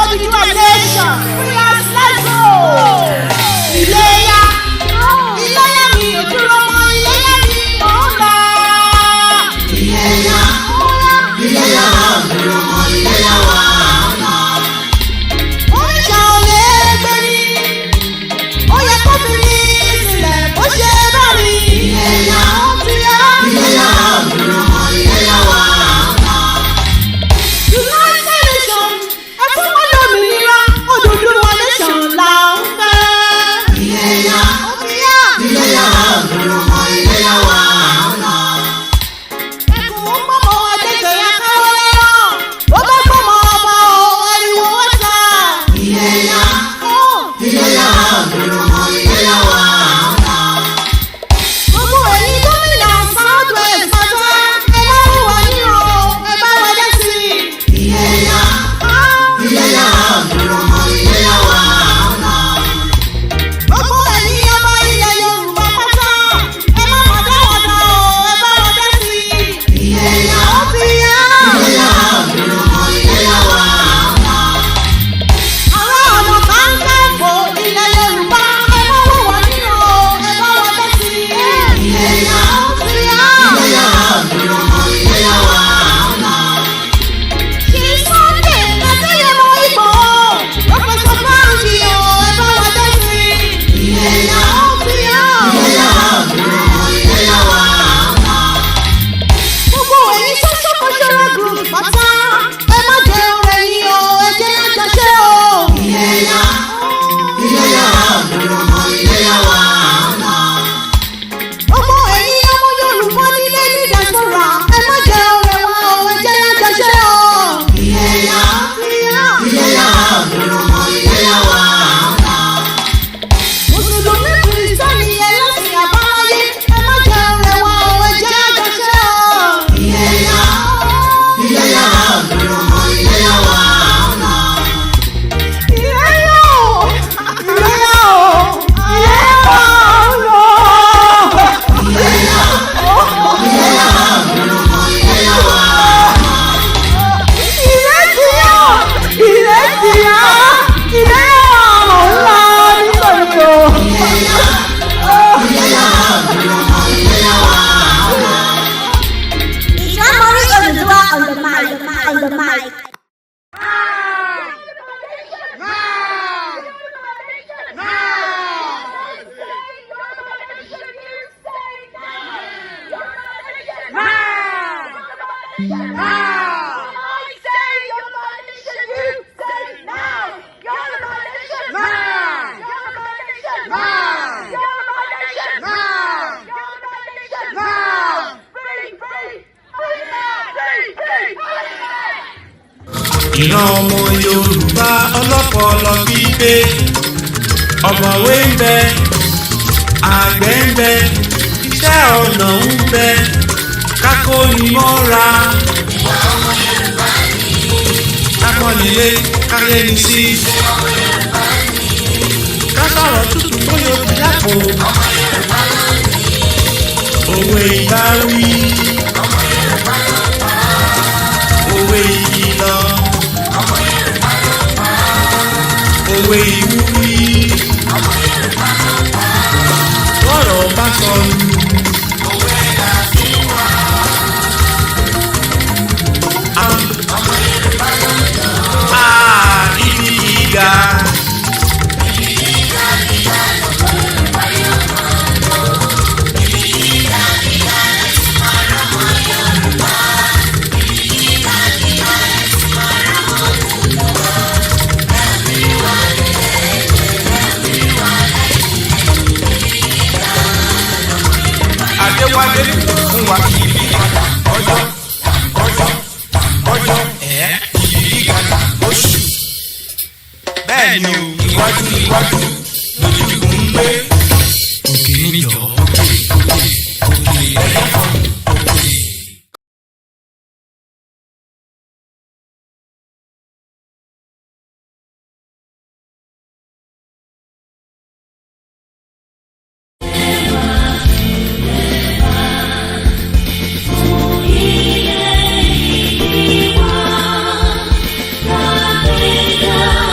Odùduwà nation. We are Selves. Iléyá. Iléyá mi ò dúró mọ́, iléyá mi mò ń lọ. Iléyá. Iléyá wa ò dúró mọ́, iléyá wa ń lọ. Oríṣà ò lè gbérí. Ó yẹ kó fi mí sílẹ̀ bó ṣe bá mi. Iléyá. Ó ti yá. Iléyá wa ò dúró mọ́, iléyá wa ń lọ. United Nations, ẹ fún wọn lómìnira, Odùduwà nation là ń fẹ́. Iléyá. Ó ti yá. Iléyá wa ò dúró mọ́, iléyá wa ń lọ. Ẹkùn ń gbọ́mọ Adéjọyà káwọ́ lẹ́rọ̀. Ó bá gbọ́mọ ọba o, ariwo wọ́n ta. Iléyá. Iléyá wa ò dúró mọ́, iléyá wa ń lọ. Gbogbo èyí gómìnà South West pátá, ẹ bá wà nírò, ẹ bá wà dé sí i. Iléyá. Iléyá wa ò dúró mọ́, iléyá wa ń lọ. Gbogbo èyí ọmọ ilẹ̀ Yorùbá pátá, ẹ má mà dá wà dá o, ẹ bá wà dé sí i. Iléyá. Ó ti yá. Iléyá wa ò dúró mọ́, iléyá wa ń lọ. Àwọn ọmọ Kaǹkàǹfò ilẹ̀ Yorùbá, ẹ má wò wá nírò, ẹ bá wà dé sí i. Iléyá. Ó ti yá. Iléyá wa ò dúró mọ́, iléyá wa ń lọ. Kì í Sunday Adéyẹmọ Ìgbòho, ó pèsè fáǹsì o, ẹ bá wà dé sí i. Iléyá. Ó ti yá. Iléyá wa ò dúró mọ́, iléyá wa ń lọ. Gbogbo èyí social cultural group pátá, ẹ má jẹ ọ̀rẹ́ yín o, ẹ jẹ́ àjọṣe o. Iléyá. Iléyá wa ò dúró mọ́, iléyá wa ń lọ. Gbogbo èyí ọmọ Yorùbá nílé ní diaspora, ẹ má jẹ ọ̀rẹ́ wa o, ẹ jẹ́ àjọṣe o. Iléyá. Ìyá. Iléyá wa ò dúró mọ́, iléyá wa ń lọ. Mùsùlùmí Kìrìsìtẹ́nì ẹlẹ́sìn àbáláyé, ẹ má jẹ ọ̀rẹ́ wa o, ẹ jẹ́ àjọṣe o. Iléyá. Iléyá wa ò dúró mọ́, iléyá wa ń lọ. Ìléyá o, ìléyá o, ìléyá wa ń lọ. Iléyá. Iléyá wa ò dúró mọ́, iléyá wa ń lọ. Ìrètí yá, ìrètí yá, ìléyá wa ń lọ nítorí o. Iléyá. Iléyá wa ò dúró mọ́, iléyá wa ń lọ. Ìṣàmọ́rí Odùduwà on the mic, on the mic. Ìran ọmọ Yorùbá ọlọ́pọlọ pípé, ọ̀mọ̀wé ń bẹ, àgbẹ̀ ń bẹ, iṣẹ́ ọnà ń bẹ, kákó ni mọ́ra. Kápọ́nilé káyé ni sí. Ká sọ̀rọ̀ tútù tó yọ bí lápò. Òwe ìbáwí. Òwe ìkìlọ̀. Òwe ìwúrí. Lọ́rọ̀ bá sọnù. Ibi ìgà. Adéwálé fún wa ibi ìgà ọjọ́ ibi ìgà oṣù. Bẹ́ẹ̀ ni o, iwájú lójúkùn ń gbé. Òkè níjọ òkè ẹ̀fọ́ òkè. Yeah.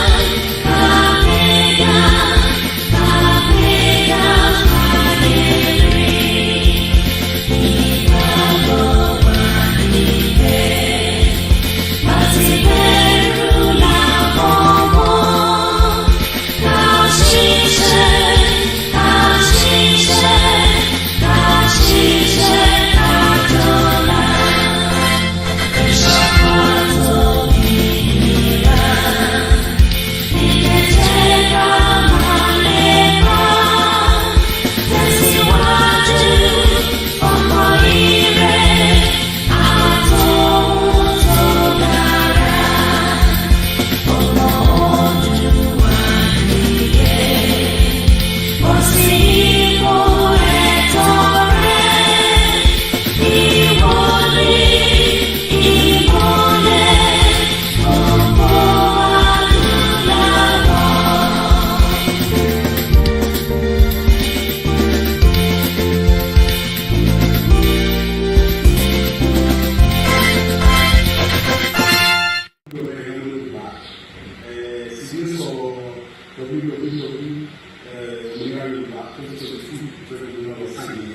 òmìnira Yorùbá tó ti ṣe fún ìfẹ́ ìlú lọ sáyẹn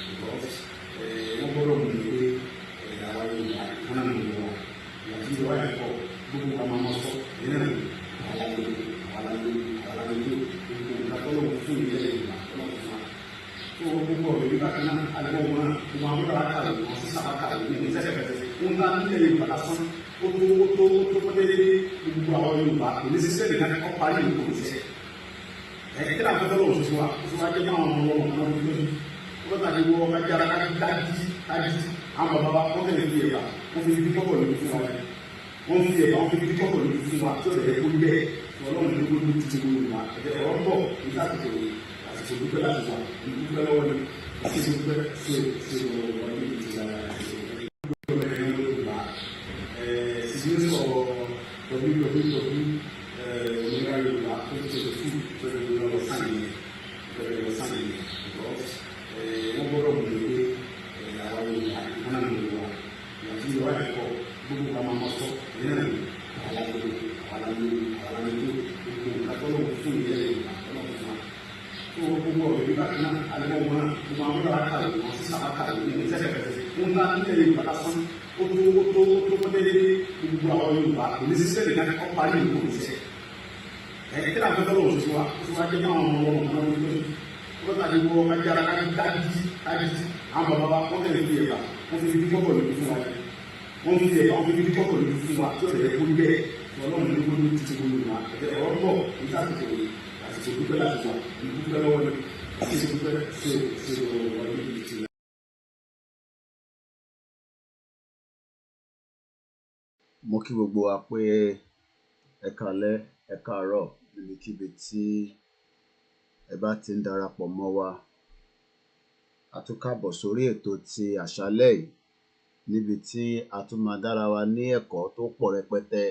because wọ́n gbọ́dọ̀ mú mi pé àwa Yorùbá kánà ló wà ìyàtí ìjọba yẹn kọ gbogbo ká máa sọ ìyẹn náà àlàyé gbogbo nǹkan tó lọ́wọ́ fún ìyẹn Yorùbá tó lọ́wọ́ fún wa tó gbogbo ọ̀rọ̀ Yorùbá kan náà alẹ́ wọn gbogbo àwọn ọ̀rọ̀ àkàrà wọn sí sábà kàrà ní ìfẹsẹ̀fẹsẹ̀ ń ká nílẹ̀ Yorùbá lásán ó tó pọ́tẹ́lẹ́ gbogbo àwọn Yorùbá kò ní sísẹ́ nìkan kọ́ parí ìlú kò ní sísẹ́ kí lóò fẹ́ lọ́wọ́ sọ́sọ́ wa sọ́sọ́ wa jẹ́ káwọn ọmọ wọn ọmọ wọn lójú wọ́n tàbí wọ́n ká jára ká dájí àwọn bàbá wa wọ́n tẹ̀lé fi ẹ̀bà wọ́n fi ibi kọ́kọ́ lójú fún wa wọ́n fi ẹ̀bà wọ́n fi ibi kọ́kọ́ lójú fún wa tí ó lè kó bẹ́ẹ̀ ọlọ́run ló gbójú ti gbogbo wa ẹ̀jẹ̀ ọ̀rọ̀ bọ̀ nígbà àsìkò dúpẹ́ láti wà dúpẹ́ lọ́wọ́ ni àsìkò dúpẹ́ ṣe ọ̀rọ̀ ní ìlànà òmìnira Yorùbá tó ti ṣe fún ìfẹ́ ìlú lọ sáyẹn wọ́n gbọ́dọ̀ mú mi pé àwa Yorùbá kánà ló wà ìyàtí ìjọba yẹn kọ gbogbo ká máa sọ ìyẹn náà àlàyé gbogbo nǹkan tó lọ́wọ́ fún ìyẹn Yorùbá tó lọ́wọ́ fún wa tó gbogbo ọ̀rọ̀ Yorùbá kan náà alẹ́ wọn gbogbo àwọn ọ̀rọ̀ àkàrà wọn sí sábà kàrà ní ìfẹsẹ̀fẹsẹ̀ ń ká nílẹ̀ Yorùbá lásán ó tó pọ́tẹ́lẹ́ gbogbo àwọn Yorùbá kò ní sísẹ́ nìkan kọ́ parí ìlú kò ní sísẹ́ kí lóò fẹ́ lọ́wọ́ sọ́sọ́ wa sọ́sọ́ wa jẹ́ káwọn ọmọ wọn ọmọ wọn lójú wọ́n tàbí wọ́n ká jára ká dájí àwọn bàbá wa wọ́n tẹ̀lé fi ẹ̀bà wọ́n fi ibi kọ́kọ́ lójú fún wa wọ́n fi ẹ̀bà wọ́n fi ibi kọ́kọ́ lójú fún wa tí ó lè kó bẹ́ẹ̀ ọlọ́run ló gbójú títí gbogbo wa ẹ̀jẹ̀ ọ̀rọ̀ bọ̀ nígbà àsìkò dúpẹ́ láti wà dúpẹ́ lọ́wọ́ ni àsìkò dúpẹ́ ṣe ọ̀rọ̀ ní ìtìlẹ̀. Mo kí gbogbo wa pé ẹ káalẹ́ ẹ káàárọ̀ níbikíbi tí ẹ bá ti ń darapọ̀ mọ́ wa. A tún káàbọ̀ sórí ètò ti àṣálẹ́ yìí níbi tí a tún máa dára wa ní ẹ̀kọ́ tó pọ̀ rẹpẹtẹ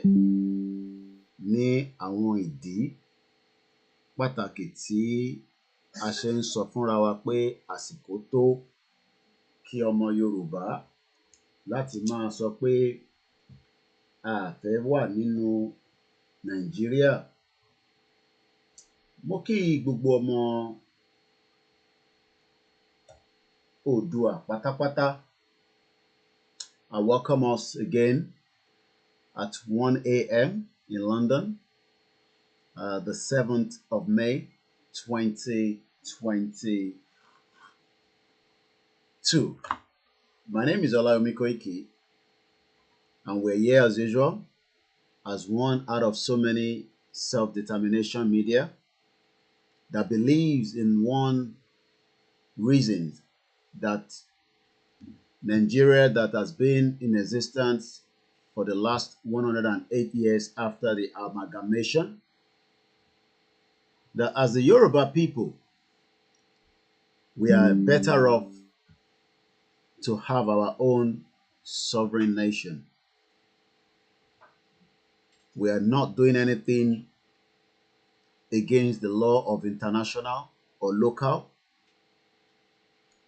ní àwọn ìdí pàtàkì tí a ṣe ń sọ fúnra wa pé àsìkò tó kí ọmọ Yorùbá láti máa sọ pé a fẹ́ wà nínú Nàìjíríà. Mo kí gbogbo ọmọ Oòduà pátápátá. I welcome us again at 1 a.m. in London, the 7th of May, 2022. My name is OLAMILEKAN, and we're here as usual as one out of so many self-determination media that believes in one reason, that Nigeria that has been in existence for the last 108 years after the amalgamation, that as the Yoruba people, we are better off to have our own sovereign nation. We are not doing anything against the law of international or local,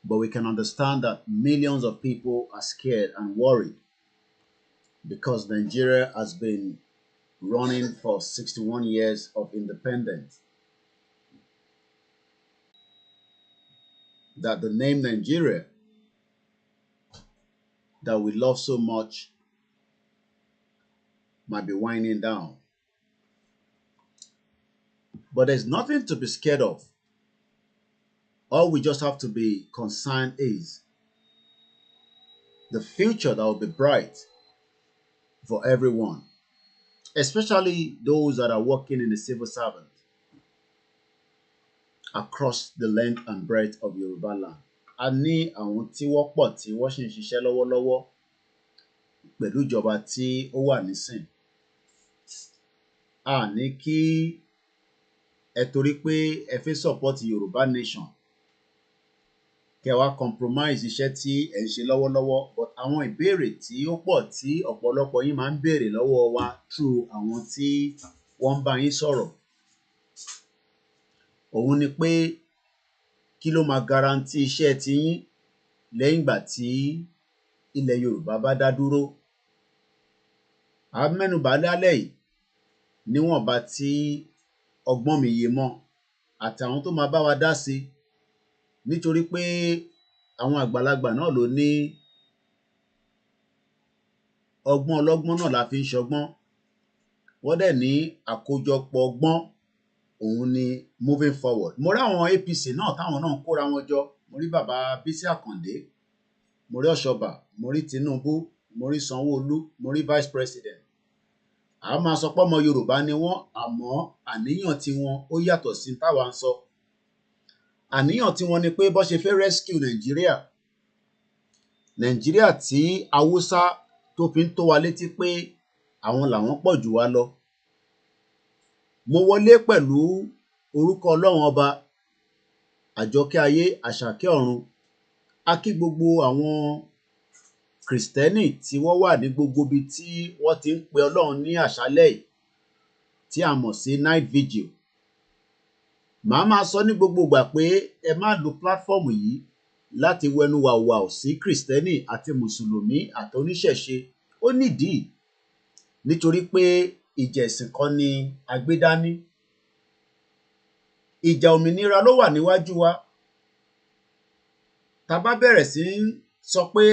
but we can understand that millions of people are scared and worried because Nigeria has been running for 61 years of independence. That the name Nigeria that we love so much might be winding down. But there's nothing to be scared of. All we just have to be concerned is the future that will be bright for everyone, especially those that are working in the civil servant across the length and breadth of Yoruba land. A ní àwọn tí wọ́n pọ̀ tí wọ́n sì ń ṣiṣẹ́ lọ́wọ́lọ́wọ́ pẹ̀lú ìjọba tí ó wà nísìn. A ní kí ẹ torí pé ẹ fẹ́ support Yoruba nation kẹ wá compromise iṣẹ́ tí ẹ ń ṣe lọ́wọ́lọ́wọ́, but àwọn ìbéèrè tí ó pọ̀ tí ọ̀pọ̀lọpọ̀ yín máa ń béèrè lọ́wọ́ wa through àwọn tí wọ́n ń bá yín sọ̀rọ̀, òun ni pé kí ló máa guarantee iṣẹ́ tí yín lẹ́yìn ìgbà tí ilẹ̀ Yorùbá bá dá dúró. A mẹ́nubà lálẹ́ yìí níwọ̀nba tí ọgbọ́n mi yé mọ́ àtàwọn tó máa bá wa dá sí nítorí pé àwọn àgbàlagbà náà ló ní ọgbọ́n ọlọ́gbọ́n náà la fi ń ṣọgbọ́n wọ́n dẹ̀ ní àkójọpọ̀ ọgbọ́n òun ni moving forward. Mo rí àwọn APC náà táwọn náà ń kóra wọn jọ, mo rí bàbá Bísí Àkàndé, mo rí Ọ̀ṣọ́bà, mo rí Tinubu, mo rí Sanwó-Olú, mo rí Vice President. A máa sọ pé ọmọ Yorùbá ni wọ́n, àmọ́ àníyàn tiwọn ó yàtọ̀ sí táwa ń sọ. Àníyàn tiwọn ni pé bó ṣe fẹ́ rescue Nàìjíríà. Nàìjíríà tí Haúsá tó fi ń tó wa létí pé àwọn làwọn pọ̀ jù wá lọ. Mo wọlé pẹ̀lú orúkọ Ọlọ́run ọba, àjọkẹ́ ayé, àṣàkẹ́ ọ̀run. A kí gbogbo àwọn Kristẹni tí wọ́n wà ní gbogbo ibi tí wọ́n ti ń pe Ọlọ́run ní àṣálẹ́ yìí tí a mọ̀ sí night vigil. Màá máa sọ ní gbogbo ìgbà pé ẹ má lo platform yìí láti wẹnu wàwà sí Kristẹni àti Mùsùlùmí àti oníṣẹ̀ṣe. Ó nídìí nítorí pé ìjà ẹ̀sìn kan ni a gbé dání. Ìjà òmìnira ló wà níwájú wa. Tá bá bẹ̀rẹ̀ sí sọ pé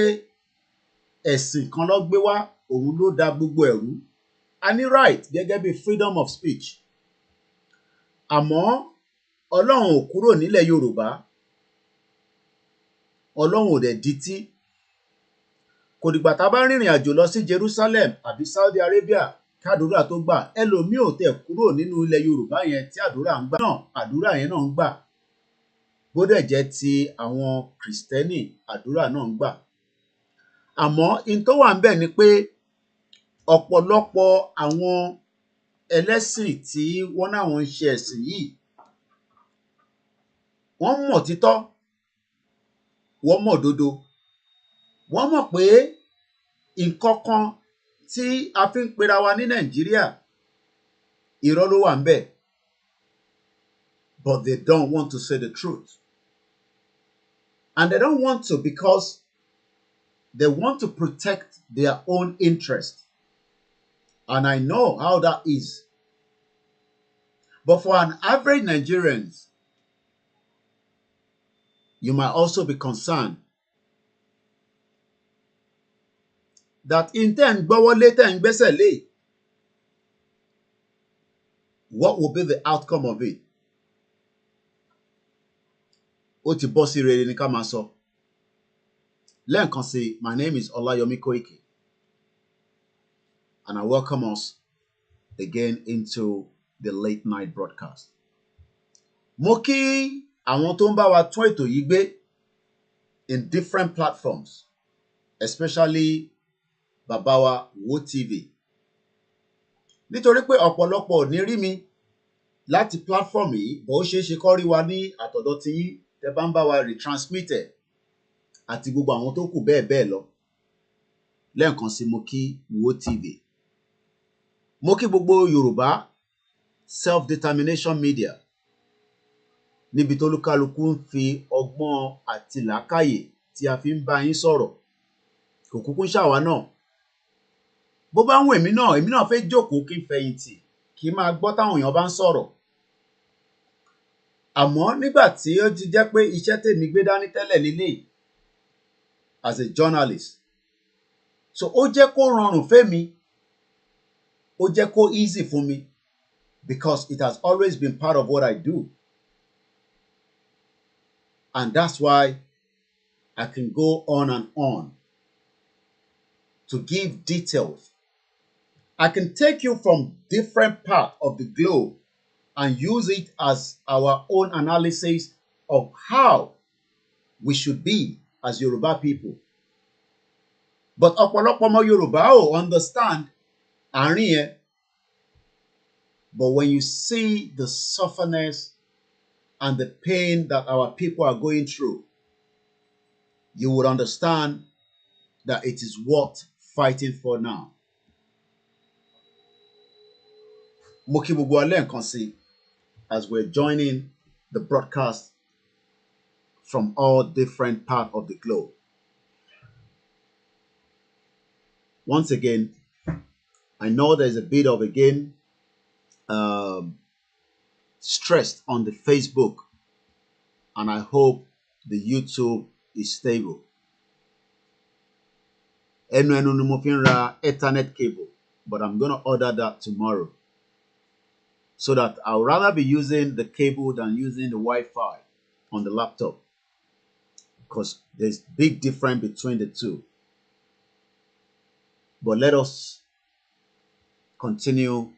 ẹ̀sìn kan ló gbé wá, òun ló da gbogbo ẹ̀rú. A ní right gẹ́gẹ́ bí freedom of speech. Àmọ́ Ọlọ́run ò kúrò nílẹ̀ Yorùbá. Ọlọ́run ò dẹ̀ dití. Kò dìgbà tá bá rìnrìn àjò lọ sí Jerusalem àbí Saudi Arabia kádùúrà tó gbà. Ẹlòmíì ò tẹ̀ kúrò nínú ilẹ̀ Yorùbá yẹn tí àdúrà ń gbà náà. Àdúrà yẹn náà ń gbà. Bó dẹ̀ jẹ́ ti àwọn Kristẹni, àdúrà náà ń gbà. Àmọ́ in tó wà ń bẹ̀ ni pé ọ̀pọ̀lọpọ̀ àwọn ẹlẹ́sìn tí wọ́n náwọn ń ṣe ẹ̀sìn yìí, wọ́n mọ̀ títọ́, wọ́n mọ̀ òdodo, wọ́n mọ̀ pé nǹkan kan tí a fi ń pera wa ní Nàìjíríà, irọ́ ló wà ń bẹ̀. But they don't want to say the truth. And they don't want to because they want to protect their own interest. And I know how that is. But for an average Nigerian, you might also be concerned that in ten gbọ́wọ́lé ten gbẹ́sẹ̀ lé, what will be the outcome of it? Ó ti bọ́ sí rere ní ká máa sọ. Lẹ́ẹ̀kan sí, my name is Olayomi Koiki, and I welcome us again into the late night broadcast. Mo kí àwọn tó ń bá wa tún ètò yìí gbé in different platforms, especially bàbá wa Wo TV. Nítorí pé ọ̀pọ̀lọpọ̀ ò ní rí mi láti platform yìí, bó ṣe é ṣe kó rí wa ní àtọ̀dọ̀ tí yín tẹ́ bá ń bá wa retransmit ẹ̀ àti gbogbo àwọn tó kù bẹ́ẹ̀ bẹ́ẹ̀ lọ. Lẹ́ẹ̀kan sí, mo kí Wo TV. Mo kí gbogbo Yorùbá self-determination media níbi tó lúkálukú ń fi ọgbọ́n àti làákàyè tí a fi ń bá yín sọ̀rọ̀. Kò kúkú ṣàwa náà. Bó bá ń wù èmi náà fẹ́ jókòó kí n fẹ̀yìntì kí n máa gbọ́ táwọn èèyàn bá ń sọ̀rọ̀. Àmọ́ nígbà tí ó ti jẹ́ pé iṣẹ́ tèmi gbé dání tẹ́lẹ̀ lélẹ̀ as a journalist, so ó jẹ́ kó rọrùn fẹ́mi, ó jẹ́ kó easy fún mi because it has always been part of what I do. And that's why I can go on and on to give details. I can take you from different parts of the globe and use it as our own analysis of how we should be as Yoruba people. But ọ̀pọ̀lọpọ̀ ọmọ Yorùbá ò understand àárín yẹn. But when you see the sufferness and the pain that our people are going through, you would understand that it is worth fighting for now. Mo kí gbogbo wa lẹ́ẹ̀kan sí as we're joining the broadcast from all different parts of the globe. Once again, I know there's a bit of stressed on the Facebook, and I hope the YouTube is stable. Enu ni mo fi ń ra Ethernet cable, but I'm going to order that tomorrow, so that I'll rather be using the cable than using the Wi-Fi on the laptop, because there's big difference between the two. But let us continue.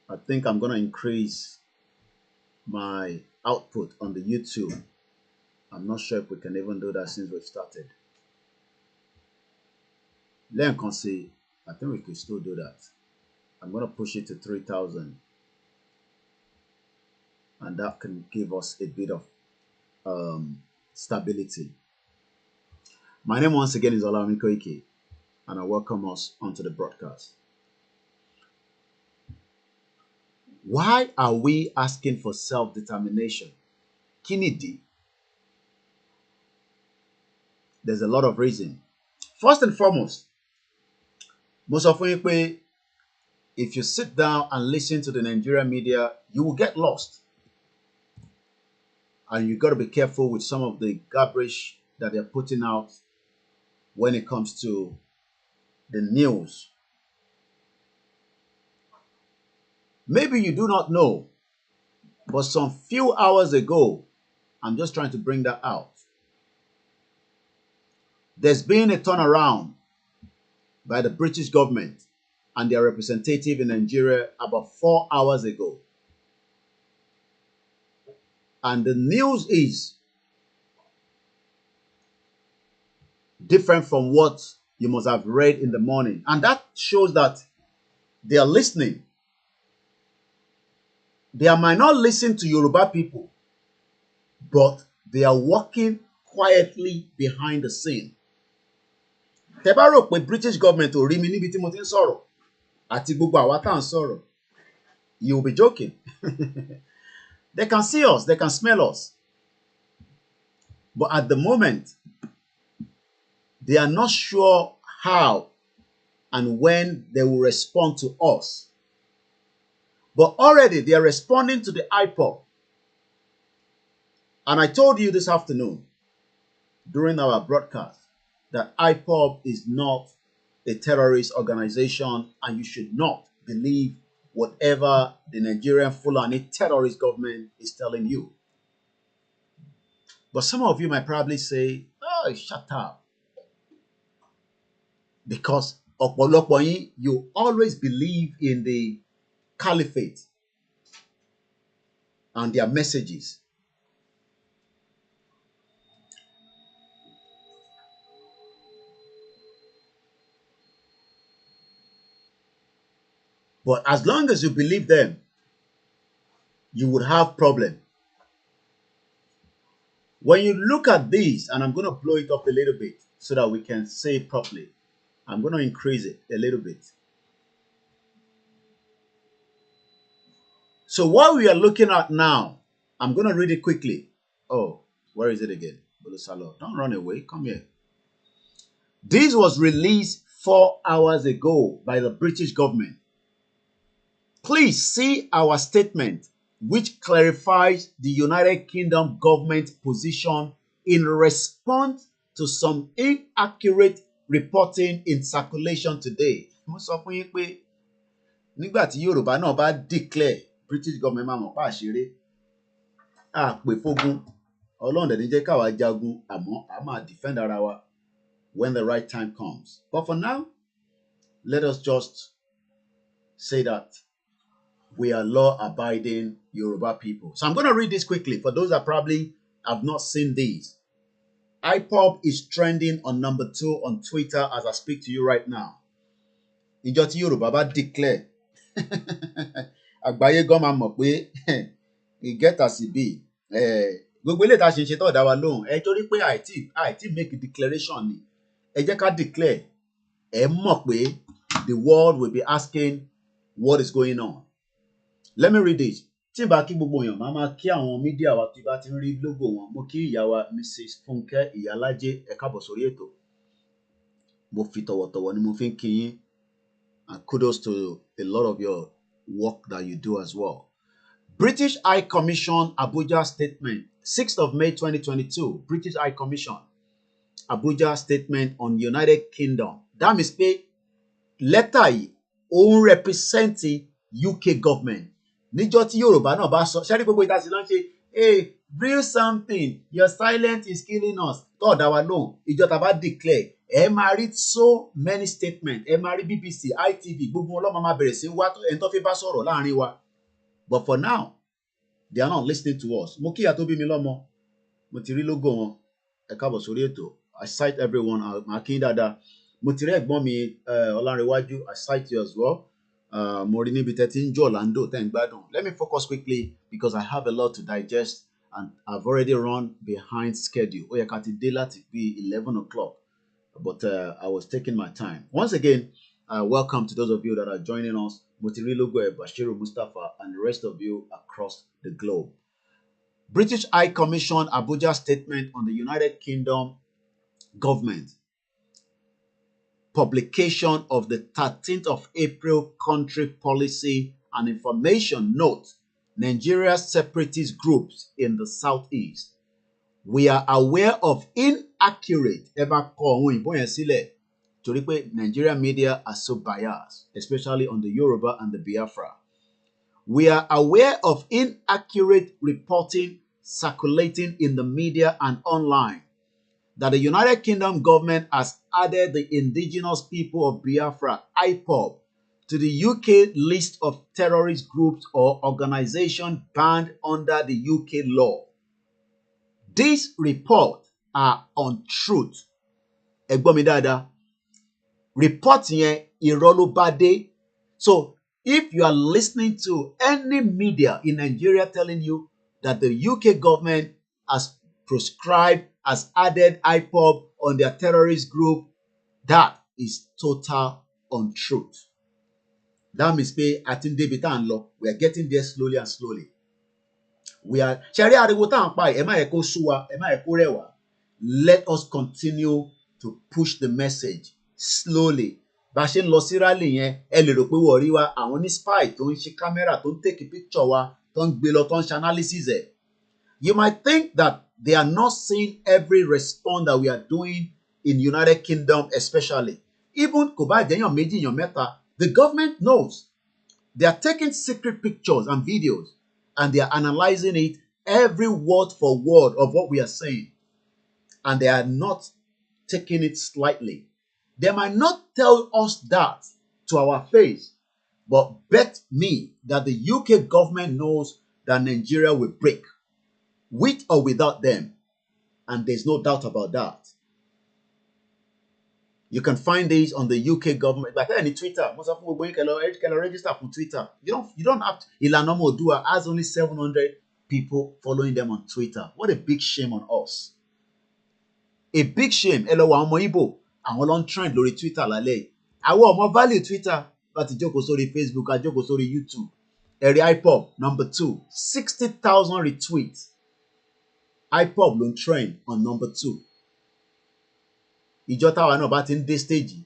I think I'm going to increase my output on the YouTube. I'm not sure if we can even do that since we've started. Let me see. I think we could still do that. I'm going to push it to 3,000. And that can give us a bit of stability. My name once again is OLAMILEKAN, and I welcome us onto the broadcast. Why are we asking for self-determination? Kí nìdí? There's a lot of reasons. First and foremost, mo sọ fún yín pé if you sit down and listen to the Nigerian media, you will get lost. And you got to be careful with some of the garbage that they're putting out when it comes to the news. Maybe you do not know, but some few hours ago, I'm just trying to bring that out. There's been a turnaround by the British government and their representative in Nigeria about 4 hours ago. And the news is different from what you must have read in the morning. And that shows that they are listening. They might not listen to Yoruba people, but they are working quietly behind the scene. Tẹ́ bá rò pé British government ò rí mi níbi tí mo ti ń sọ̀rọ̀ àti gbogbo àwa tá à ń sọ̀rọ̀, you will be joking. They can see us, they can smell us. But at the moment, they are not sure how and when they will respond to us. But already they are responding to the IPOB. And I told you this afternoon during our broadcast that IPOB is not a terrorist organization, and you should not believe whatever the Nigerian Fulani terrorist government is telling you. But some of you might probably say, oh, shut up. Because ọ̀pọ̀lọpọ̀ yín, you always believe in the caliphate and their messages. But as long as you believe them, you would have problem. When you look at this, and I'm going to blow it up a little bit so that we can say it properly. I'm going to increase it a little bit. So what we are looking at now, I'm going to read it quickly. Oh, where is it again? Bolusalo, don't run away. Come here. This was released 4 hours ago by the British government. Please see our statement, which clarifies the United Kingdom government position in response to some inaccurate reporting in circulation today. Mo sọ fún yín pé nígbà tí Yorùbá náà bá declare British government máa mọ̀ pa àṣírí. A pè fógun. Ọlọ́run dẹ̀ ní jẹ́ káwa jagun, àmọ́ a máa defend ara wa when the right time comes. But for now, let us just say that we are law-abiding Yoruba people. So I'm going to read this quickly for those that probably have not seen these. IPOB is trending on number 2 on Twitter as I speak to you right now. Ìjọ tí Yorùbá bá declare, àgbáyé gan máa mọ̀ pé it get as it be. Gbogbo ilé tá a ṣe ń ṣe tó dá wa lóhùn. Torí pé àìtí make a declaration ni. Ẹ jẹ́ ká declare. Ẹ mọ̀ pé the world will be asking what is going on. Let me read this. Tí n bá kí gbogbo èèyàn, máa kí àwọn mídíà wa tí bá ti ń rí logo wọn. Mo kí ìyá wa Mrs. Funke Ìyálájé, ẹ káàbọ̀ sórí ètò. Mo fi tọ̀wọ̀tọ̀wọ̀ ni mo fi ń kí yín. And kudos to a lot of your work that you do as well. British High Commission Abuja Statement, 6th of May 2022. British High Commission Abuja Statement on United Kingdom. That means pé letter yìí ó represent UK government. Níjọ́ tí Yorùbá náà bá sọ, ṣé rí gbogbo ìdásí ló ń ṣe, hey, real something, your silence is killing us. Tó ọ̀dà wa lóhùn, ìjọ tá bá declare, ẹ máa rí so many statements, ẹ máa rí BBC, ITV, gbogbo ọlọ́mọ máa bẹ̀rẹ̀ sí wá ẹni tó fi bá sọ̀rọ̀ láàrin wa. But for now, they are not listening to us. Mo kíyà tó bí mi lọ́mọ, mo ti rí logo wọn, ẹ káàbọ̀ sórí ètò. I cite everyone, màá kí dáadáa. Mo ti rí ẹ̀gbọ́n mi Ọlánrewájú, I cite you as well. Mo rí níbi tẹ́ ti ń jọ Orlando, tẹ́ ń gbádùn. Let me focus quickly because I have a lot to digest and I've already run behind schedule. Ó yẹ ká ti dé láti bí 11 o'clock, but I was taking my time. Once again, welcome to those of you that are joining us. Mo ti rí logo Bashiru Mustafa and the rest of you across the globe. British High Commission Abuja Statement on the United Kingdom Government. Publication of the 13th of April Country Policy and Information Note. Nigeria's separatist groups in the southeast. We are aware of inaccurate Nigerian media are so biased, especially on the Yoruba and the Biafra. We are aware of inaccurate reporting circulating in the media and online that the United Kingdom government has added the indigenous people of Biafra, IPOB, to the UK list of terrorist groups or organizations banned under the UK law. These reports are untruth. Ẹ̀gbọ́n mi dáadáa. Report yẹn irọ́ ló bá dé. So if you are listening to any media in Nigeria telling you that the UK government has proscribed, has added IPOB on their terrorist group, that is total untruth. That means pé àti ń débi tá à ń lọ, we are getting there slowly and slowly. We are ṣẹ̀rí ariwo tá à ń pa ẹ̀ má yẹ kó sú wa, ẹ̀ má yẹ kó rẹ̀ wá. Let us continue to push the message slowly. Bá a ṣe ń lọ sí rally yẹn, ẹ lè rò pé wọ́n rí wa, àwọn ní spy tó ń ṣe camera tó ń take picture wa, tó ń gbé lọ, tó ń ṣe analysis ẹ̀. You might think that they are not seeing every response that we are doing in United Kingdom especially. Even kò bá jẹ́ èèyàn méjì, èèyàn mẹ́ta, the government knows. They are taking secret pictures and videos and they are analyzing it, every word for word of what we are saying. And they are not taking it slightly. They might not tell us that to our face, but bet me that the UK government knows that Nigeria will break, with or without them. And there's no doubt about that. You can find these on the UK government. But any Twitter, most of you can register for Twitter. You don't have to. Ilana Modua has only 700 people following them on Twitter. What a big shame on us. A big shame. Hello, ọmọ Igbo. Àwọn ló ń trend lórí Twitter lálẹ́. Àwọn ọmọ value Twitter láti jókòó sórí Facebook, a jókòó sórí YouTube. Ẹ̀rí IPOB number 2, 60,000 retweets. IPOB ló ń trend on number 2. Ìjọ táwa náà bá ti ń dé stage.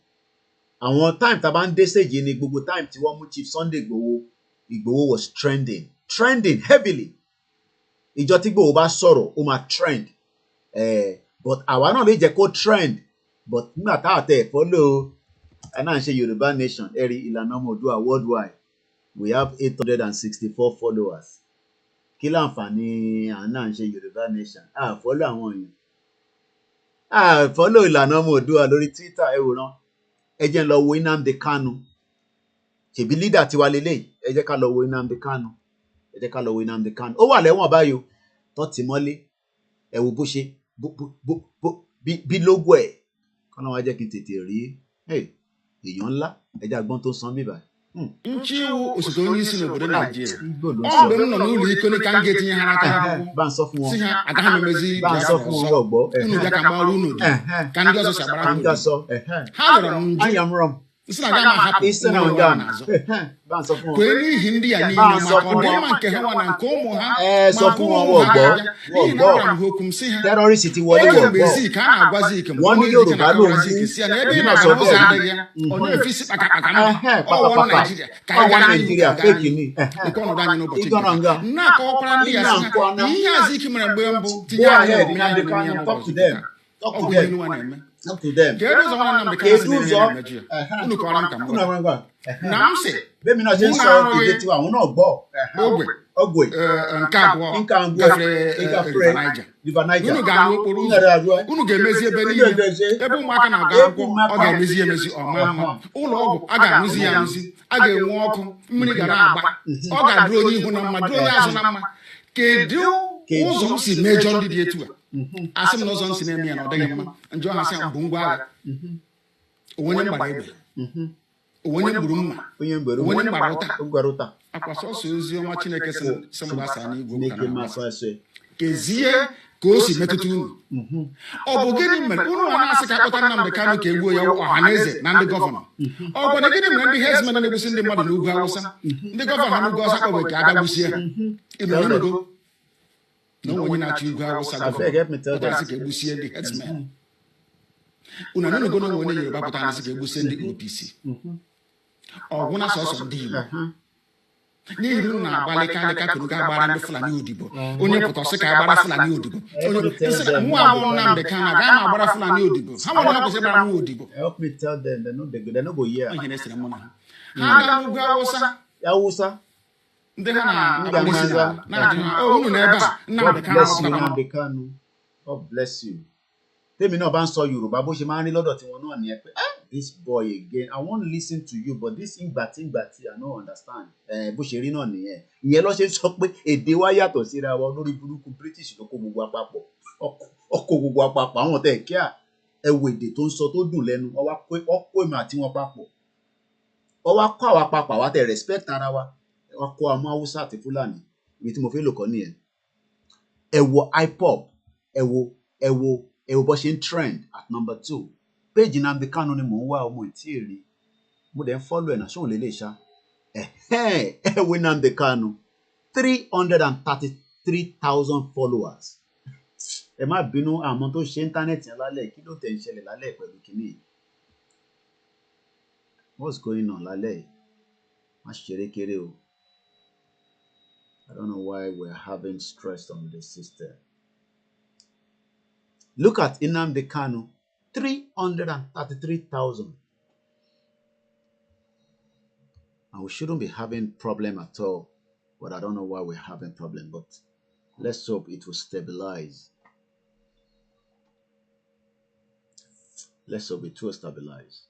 Àwọn time tá bá ń dé stage ni gbogbo time tí wọ́n mú Chief Sunday Igboho was trending heavily. Ìjọ tí Igboho bá sọ̀rọ̀ ó máa trend. But àwa náà lè jẹ́ kó trend. But nígbà táwa tẹ̀ follow ẹ̀nà ń ṣe Yorùbá Nation ẹ̀rí Ìlànà Ọmọ Oòduà worldwide. We have 864 followers. Kí láǹfààní àná ń ṣe Yorùbá Nation? Follow àwọn èèyàn. Follow Ìlànà Ọmọ Oòduà lórí Twitter ẹ wòran. Ẹ jẹ́ ń lọ wo NNAMDI KANU. Ṣèbí leader tiwa lélẹ́yìí. Ẹ jẹ́ ká lọ wo NNAMDI KANU. Ó wà lẹ́wọ̀n báyìí o. Tó ti mọ́lé. Ẹ wo bó ṣe bí logo ẹ̀. Kọ́nà wá jẹ́ kí n tètè rí. Èèyàn ńlá. Ẹ jẹ́ agbọ́n tó san bíbá. Nchiwu osote onye isi n'obodo Naijiria. Ọ mgbe m nọ n'ụlọ ike ka m ga-etinye ha aka si ha agaghị m emezi unu bịa ka mgbara unu dị ka ndị ọzọ si agbara ha rịọrọ m njụ Nsina ga ma hapo. Isana ngam. Ban sọ fún wọn. Kweni hindi ya ni Ban sọ ma fún ko de wọn. ma nke ha wana nko mo ha. Sọ fún wọn wọ́n gbọ́. Wọ́n gbọ́. Terrorist ti wọlé wọ́n gbọ́. Mezi ka na agwazi ke mo. Wọ́n ní Yorùbá ló ń bú. Èmi náà sọ bẹ́ẹ̀. Ọ̀nà efisi pakapaka na. Ọwọ́ Nigeria. Ọwọ́ Nigeria fake ni. Ikono da nyino bọchị. Igana nga. Na ka ọkwara ndị ya sị. Ihe aziki mere mgbe mbụ. Go ahead, Nnamdi Kanu, talk to them. Talk to them. Talk to them. Kedu ụzọ nwanne Nnamdi Kanu si na-eme Nigeria? Unu kọrọ m ka m gwa. Na m sị. Bẹ́ẹ̀mi náà ṣe ń sọ èdè tiwa, àwọn náà gbọ́. Ogwe. Nke abụọ gafere River Niger. Unu ga-arụ okporo ụzọ. Unu ga-emezi ebe niile. Ebe ụmụaka na-aga akwụkwọ, ọ ga-emezi emezi ọma mma. Ụlọ ọgwụ a ga-arụzi ya arụzi. A ga-enwe ọkụ, mmiri ga na-agba. Ọ ga-adị onye ihu na mma, dị onye azụ na mma. Kedu ụzọ m si mejọ ndị dị etu a? Asị m na ụzọ m si na-eme ya na ọ dịghị mma. Njọ ha sị ya bụ ngwa agha. Onye gbara egbe. Onye gburu mma. Onye gbara ụta. Akwa sọsọ ozi ọma Chineke sị m gbasa n'igwe. Kezie ka o si metụta unu. Ọ bụ gịnị mere unu a na-asị ka akpọta Nnamdi Kanu ka egbuo ya ọha na eze na ndị gọvanọ? Ọ bụ na gịnị mere ndị herdsmen na-egbusi ndị mmadụ n'ugwu Awụsa? Ndị gọvanọ ha n'ugwu Awụsa kpọbe ka abịa gbusie ha. Ịnụgo na onwe onye na-achị ugwu Awụsa gọvanọ asị ka egbusie ndị herdsmen. Unu anụgo na onwe onye Yoruba pụtara asị ka egbusie ndị OPC. Ọgwụ na sọsọ ndị Igbo. N'ihi na unu na-agbalịka kunu ga-agbara ndị Fulani odibo. Onye pụta sị ka agbara Fulani odibo. Nwa abụọ Nnamdi Kanu agaghị m agbara Fulani odibo. Ha nwere na kwụsị gbara nwa odibo. Help me tell them, they no go hear. Ha ga n'ugwu Awụsa. Ndị ha na-akpọlisi na-ajụ ha, unu n'ebe a, Nnamdi Kanu. God bless you. Tèmi náà bá ń sọ Yorùbá bó ṣe máa ń rí lọ́dọ̀ tiwọn náà nìyẹn pé this boy again, I want to listen to you but this ìgbàtí I no understand. Bó ṣe rí náà nìyẹn. Ìyẹn ló ṣe sọ pé èdè wa yàtọ̀ síra wa lórí burúkú British ló kó gbogbo àpapọ̀. Ọkọ̀ gbogbo àpapọ̀ àwọn tẹ̀ kí ẹwọ èdè tó ń sọ tó dùn lẹ́nu. Ọkọ̀ èmi àti wọn papọ̀. Ọwọ́ kọ́ àwa papọ̀ àwa tẹ̀ respect ara wa. Wọ́n kọ́ àmọ́ Haúsá àti Fúlàní. Ibi tí mo fẹ́ lò kọ́ nìyẹn. Ẹ̀wọ̀ hip-hop. Ẹ̀wọ̀ bó ṣe ń trend at number 2. Page Nnamdi Kanu ni mò ń wá ọmọ ìtí èrè. Mo dẹ̀ ń follow ẹ̀ náà ṣóun lélẹ̀ ṣá. Ẹ̀wọ̀ Nnamdi Kanu 333,000 followers. Ẹ má bínú àwọn tó ṣe íńtánẹ́ẹ̀tì yẹn lálẹ́ kí ló tẹ̀ ń ṣẹlẹ̀ lálẹ́ pẹ̀lú kìíní. What's going on lálẹ́? Má ṣeré kéré o. I don't know why we're having stress on the system. Look at Nnamdi Kanu, 333,000. And we shouldn't be having problem at all. But I don't know why we're having problem. But let's hope it will stabilize. Let's hope it will stabilize.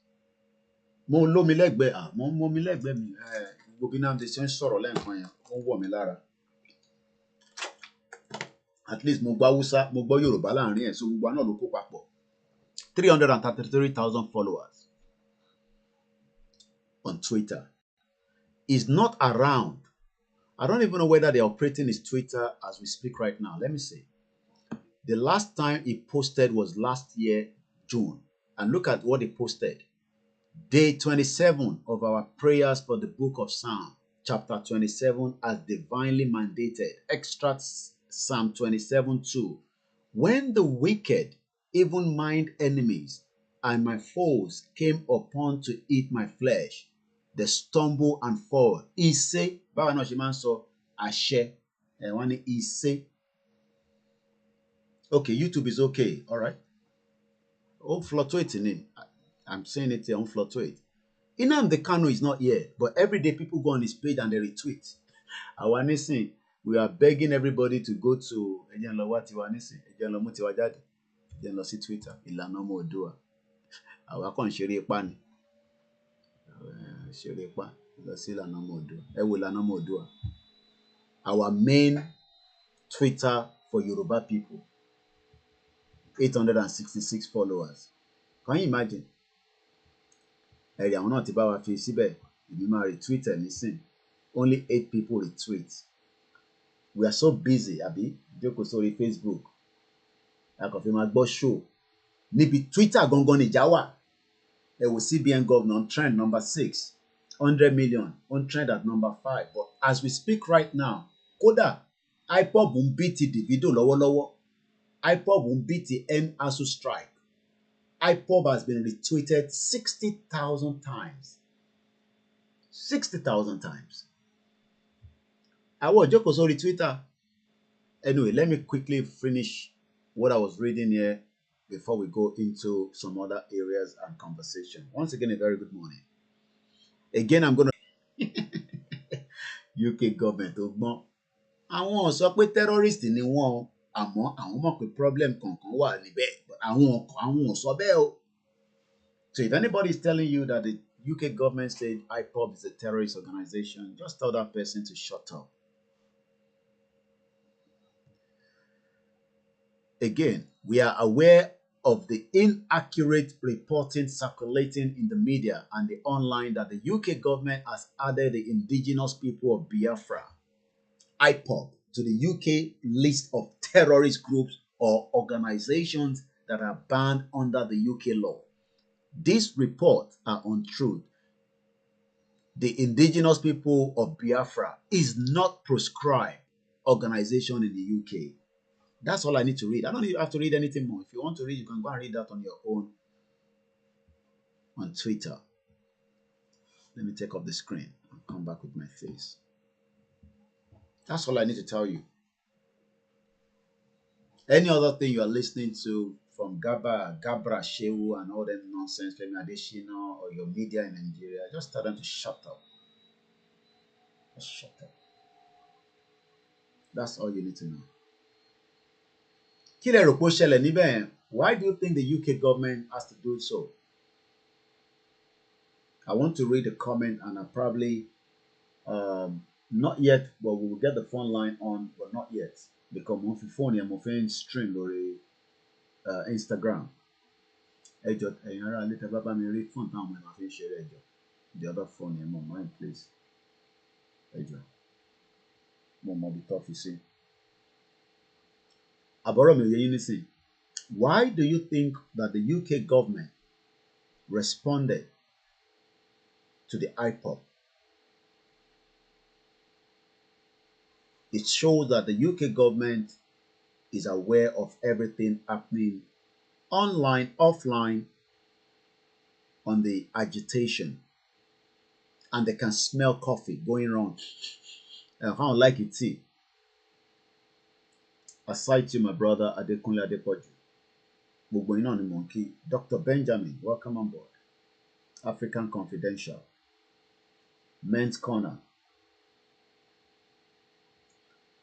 Mo lo mi lẹ́gbẹ̀ẹ́ mo mi lẹ́gbẹ̀ẹ́ mi. Gbogbo Nnamdi ṣe ń sọ̀rọ̀ lẹ́ẹ̀kan yẹn, ó ń wọ̀ mí lára. At least mo gbọ́ Hausa, mo gbọ́ Yorùbá láàrin ẹ̀, so gbogbo náà ló kó papọ̀. 333,000 followers on Twitter. He's not around. I don't even know whether they're operating his Twitter as we speak right now. Let me see. The last time he posted was last year, June. And look at what he posted. Day 27 of our prayers for the book of Psalm, chapter 27, as divinely mandated. Extracts Psalm 27:2. When the wicked, even mine enemies, and my foes came upon to eat my flesh, they stumble and fall. Ise, báwo náà ṣe máa ń sọ àṣẹ, wọ́n ní ise. Okay, YouTube is okay, all right. Oh, fluctuating. I'm saying it here, on fluctuate. Nnamdi Kanu is not here, but every day people go on his page and they retweet. Àwa nísìn, we are begging everybody to go to ẹjẹ́ ń lọ wá tiwa nísìn, ẹjẹ́ ń lọ mú tiwa jáde, ẹjẹ́ ń lọ sí Twitter, ìlànà ọmọ Oòduà. Àwa kàn ń ṣeré ipá ni. Ṣeré ipá lọ sí ìlànà ọmọ Oòduà. Ẹ wo ìlànà ọmọ Oòduà. Our main Twitter for Yoruba people. 866 followers. Can you imagine? Ẹ̀rí àwọn náà ti bá wa fi síbẹ̀, èmi máa retweet ẹ̀ nísìn. Only 8 people retweet. We are so busy, àbí? Jókòó sórí Facebook. A kàn fi máa gbọ́ show. Níbi Twitter gangan nìjà wà. CBN governor on trend number 6, 100 million on trend at number 5. But as we speak right now, kódà IPOB ń beat Davido lọ́wọ́lọ́wọ́. IPOB ń beat end ASUU strike. IPOB has been retweeted 60,000 times. 60,000 times. Àwọn ìjókòó sórí Twitter. Anyway, let me quickly finish what I was reading here before we go into some other areas and conversation. Once again, a very good morning. Again, I'm going to UK government. Àwọn sọ pé terrorist ni wọ́n, àmọ́ àwọn mọ̀ pé problem kankan wà níbẹ̀, but àwọn sọ bẹ́ẹ̀ o. So if anybody is telling you that the UK government said IPOB is a terrorist organization, just tell that person to shut up. Again, we are aware of the inaccurate reporting circulating in the media and the online that the UK government has added the indigenous people of Biafra, IPOB, to the UK list of terrorist groups or organizations that are banned under the UK law. These reports are untrue. The indigenous people of Biafra is not proscribed organization in the UK. That's all I need to read. I don't even have to read anything more. If you want to read, you can go and read that on your own on Twitter. Let me take off the screen and come back with my face. That's all I need to tell you. Any other thing you are listening to from Gabra Shehu and all that nonsense, Femi Adesina, or your media in Nigeria, just tell them to shut up. Just shut up. That's all you need to know. Why do you think the UK government has to do so? I want to read a comment, and I probably not yet, but we will get the phone line on, but not yet, because my phone I'm on stream or Instagram. The other phone I'm on mine, please. More be tough, you see. Why do you think that the UK government responded to the IPOB? It shows that the UK government is aware of everything happening online, offline, on the agitation, and they can smell coffee going wrong. I don't like it, see. Aside to my brother Adekunle Adepoju, gbogbo iná ni mo ń kí. Dr. Benjamin, welcome on board. African Confidential, Men's Corner.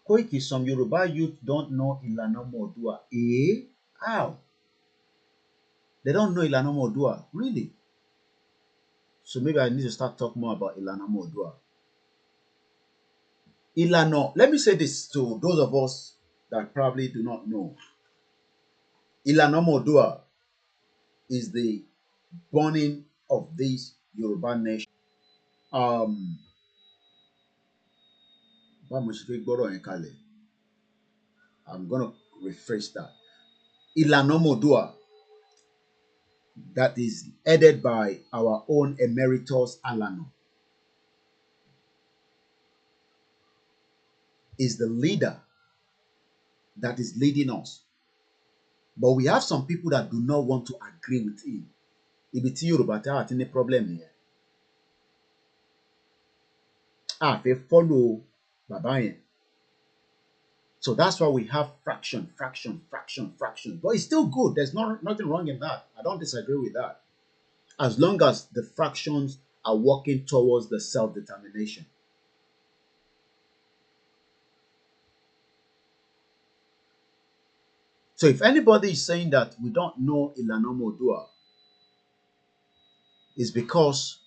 Koiki, some Yoruba youth don't know Ìlànà Ọmọ Oòduà. How? They don't know Ìlànà Ọmọ Oòduà, really? So maybe I need to start talking more about Ìlànà Ọmọ Oòduà. Ìlànà, let me say this to those of us that probably do not know. Ìlànà Ọmọ Oòduà is the burning of this Yoruba nation. I'm going to rephrase that. Ìlànà Ọmọ Oòduà, that is headed by our own emeritus Alano, is the leader that is leading us. But we have some people that do not want to agree with him. Ibi tí Yorùbá tá àti ní problem here. Fẹ́ follow bàbá yẹn. So that's why we have fraction. But it's still good. There's nothing wrong in that. I don't disagree with that. As long as the fractions are working towards the self-determination. So if anybody is saying that we don't know Ìlànà Ọmọ Oòduà, it's because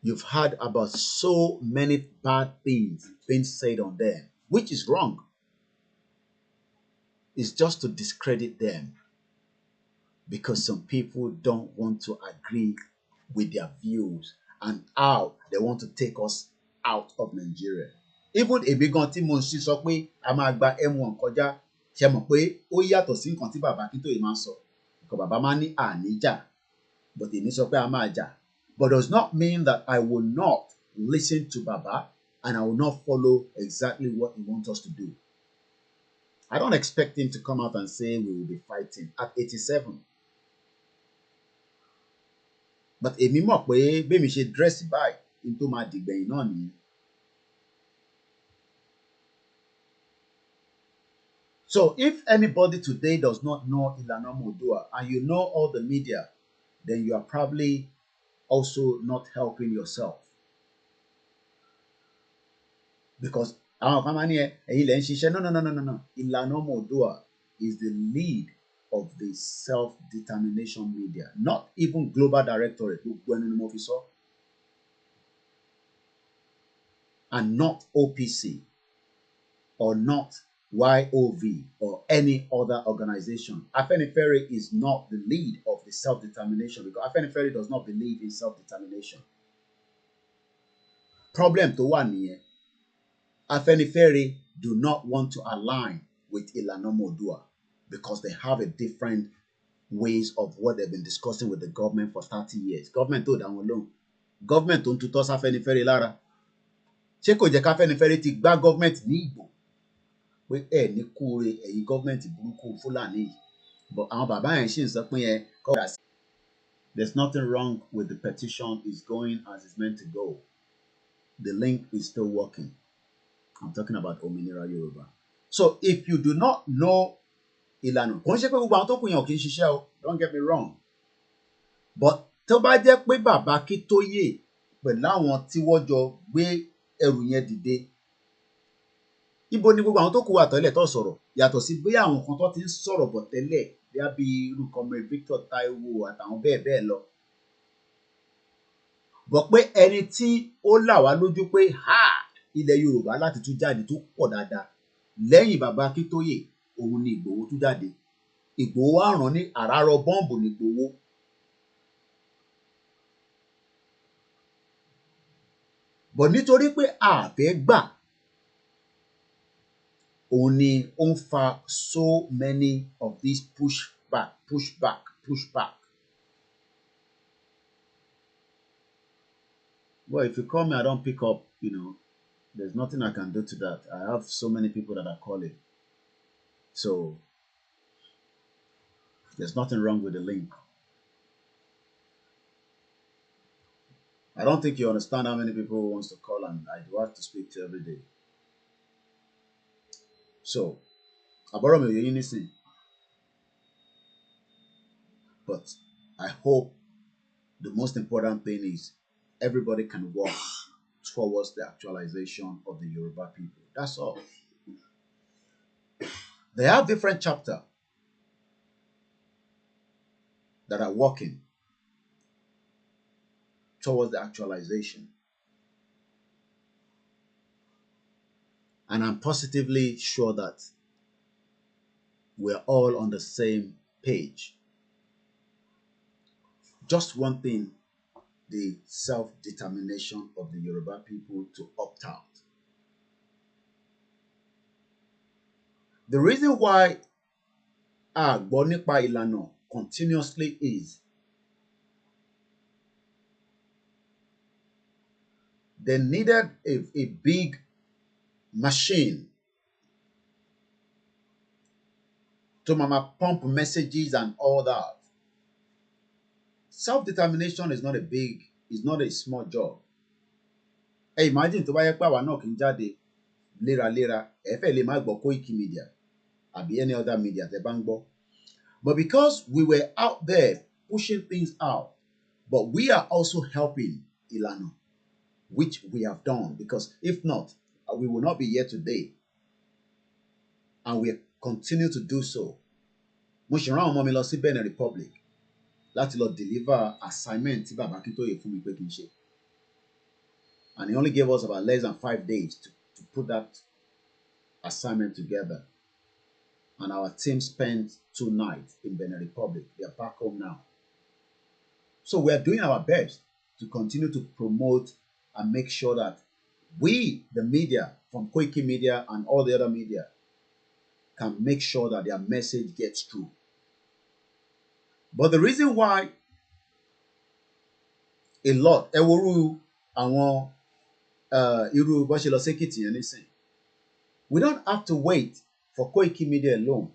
you've heard about so many bad things being said on them, which is wrong. It's just to discredit them because some people don't want to agree with their views and how they want to take us out of Nigeria. Even a big tí mo sì sọ pé a máa gba M1 kọjá, ṣe mọ̀ pé ó yàtọ̀ sí nǹkan tí bàbá Akíntóyè máa ń sọ. Because bàbá máa ní àníjà. but èmi sọ pé a máa jà, but does not mean that I will not listen to Baba and I will not follow exactly what he wants us to do. I don't expect him to come out and say we will be fighting at 87. But èmi mọ̀ pé bẹ́ẹ̀ mi ṣe dress báyìí n tó máa dìgbẹ̀yìn náà nìyẹn. So if anybody today does not know Ìlànà Ọmọ Oòduà and you know all the media, then you are probably also not helping yourself. Because àwọn kan máa ní ẹ̀yin lẹ ń ṣiṣẹ́. No. Ìlànà Ọmọ Oòduà is the lead of the self-determination media, not even global directorate, and not OPC or not YOV or any other organization. Afenifere is not the lead of the self-determination because Afenifere does not believe in self-determination. Problem to one here. Afenifere do not want to align with Ìlànà Ọmọ Oòduà because they have a different ways of what they've been discussing with the government for 30 years. Government told them alone. Government don't tutọ́ Afenifere lára. Ṣé kò jẹ́ káfẹ́nifẹ́re ti gbá government ní Ìgbò? Pé ẹ ní kúre ẹ̀yin government burúkú Fúlàní yìí. But àwọn bàbá yẹn ṣì ń sọ pé yẹn kọ́. There's nothing wrong with the petition. It's going as it's meant to go. The link is still working. I'm talking about Òmìnira Yorùbá. So if you do not know Ìlànà, kò ń ṣe pé gbogbo àwọn tó kù yẹn ò kì í ṣiṣẹ́ o. Don't get me wrong. But tó bá jẹ́ pé bàbá Akíntóyè pẹ̀lú àwọn tí wọ́n jọ gbé ẹrù yẹn dìde, ibo ni gbogbo àwọn tó kù wà tẹ́lẹ̀ tó sọ̀rọ̀ yàtọ̀ sí bí àwọn kan tó ti ń sọ̀rọ̀ bọ̀ tẹ́lẹ̀ bí irú Comrade Victor Taiwo àtàwọn bẹ́ẹ̀ bẹ́ẹ̀ lọ. Bọ̀ pé ẹni tí ó là wá lójú pé ilẹ̀ Yorùbá láti tún jáde tó pọ̀ dáadáa lẹ́yìn bàbá Akíntóyè òun ni Ìgbòho tún jáde. Ìgbòho wá rán ní àràrọ̀ bọ́ǹbù ní Ìgbòho. Bọ̀ nítorí pé àfẹ́ gbà òun ni ó ń fa so many of these pushback. Well, if you call me, I don't pick up, there's nothing I can do to that. I have so many people that are calling. So, there's nothing wrong with the link. I don't think you understand how many people wants to call and I do have to speak to every day. So, àbọ̀rọ̀ mi ò yé yín nísìn. But I hope the most important thing is everybody can work towards the actualization of the Yoruba people. That's all. They have different chapters that are working towards the actualization. And I'm positively sure that we're all on the same page. Just one thing, the self-determination of the Yoruba people to opt out. The reason why a gbọ́ nípa ìlànà continuously is they needed a big machine to pump messages and all that. Self-determination is not a small job. Hey, imagine tó bá yẹ pé àwa náà kì í jáde léraléra, ẹ fẹ́ lè má gbọ́ KOIKIMEDIA àbí any other media tẹ́ bá ń gbọ́. But because we were out there pushing things out, but we are also helping Ìlànà, which we have done, because if not, we will not be here today. And we continue to do so. Mo ṣì rán àwọn ọmọ mi lọ sí Benin Republic láti lọ deliver assignment tí Bàbá Akíntóyè fún mi pé kí n ṣe. And he only gave us about less than 5 days to put that assignment together. And our team spent 2 nights in Benin Republic. They are back home now. So we are doing our best to continue to promote and make sure that we, the media, from KOIKIMEDIA and all the other media, can make sure that their message gets through. But the reason why a lot. Ẹ wo àwọn irú bó ṣe lọ sékìtì yẹn nísìn. We don't have to wait for Koiki Media alone.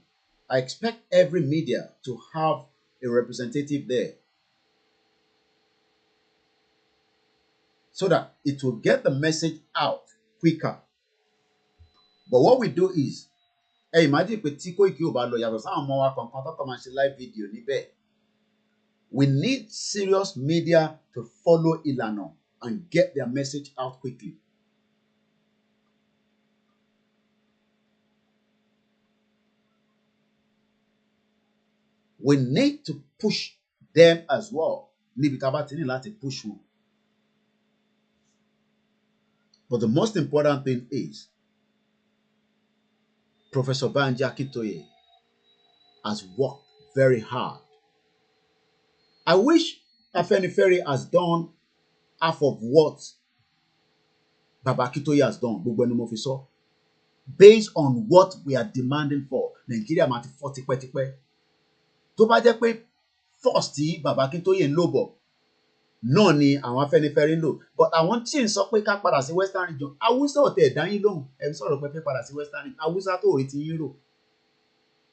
I expect every media to have a representative there so that it will get the message out quicker. But what we do is, imagine pé tí Koiki ò bá lọ yàtọ̀ sáwọn ọmọ wa kankan tó kàn máa ṣe live video níbẹ̀. We need serious media to follow ìlànà and get their message out quickly. We need to push them as well. Níbi tá a bá ti ní láti push wọn. But the most important thing is, Professor Banji Akintoye has worked very hard. I wish Afenifere has done half of what Baba Akintoye has done. Gbogbo ẹni mo fi sọ. Based on what we are demanding for, Nigeria máa ti fọ́ tipẹ́tipẹ́. Tó bá jẹ́ pé first tí Baba Akintoye ń lò bọ̀ náà ni àwọn Afẹ́nifẹ́re ń lò, but àwọn tí ń sọ pé ká padà sí Western region, Awúsá ò tẹ̀ dá yín lóhùn, ẹ sọ̀rọ̀ pé fẹ́ padà sí Western region, Awúsá tó rí ti yín rò.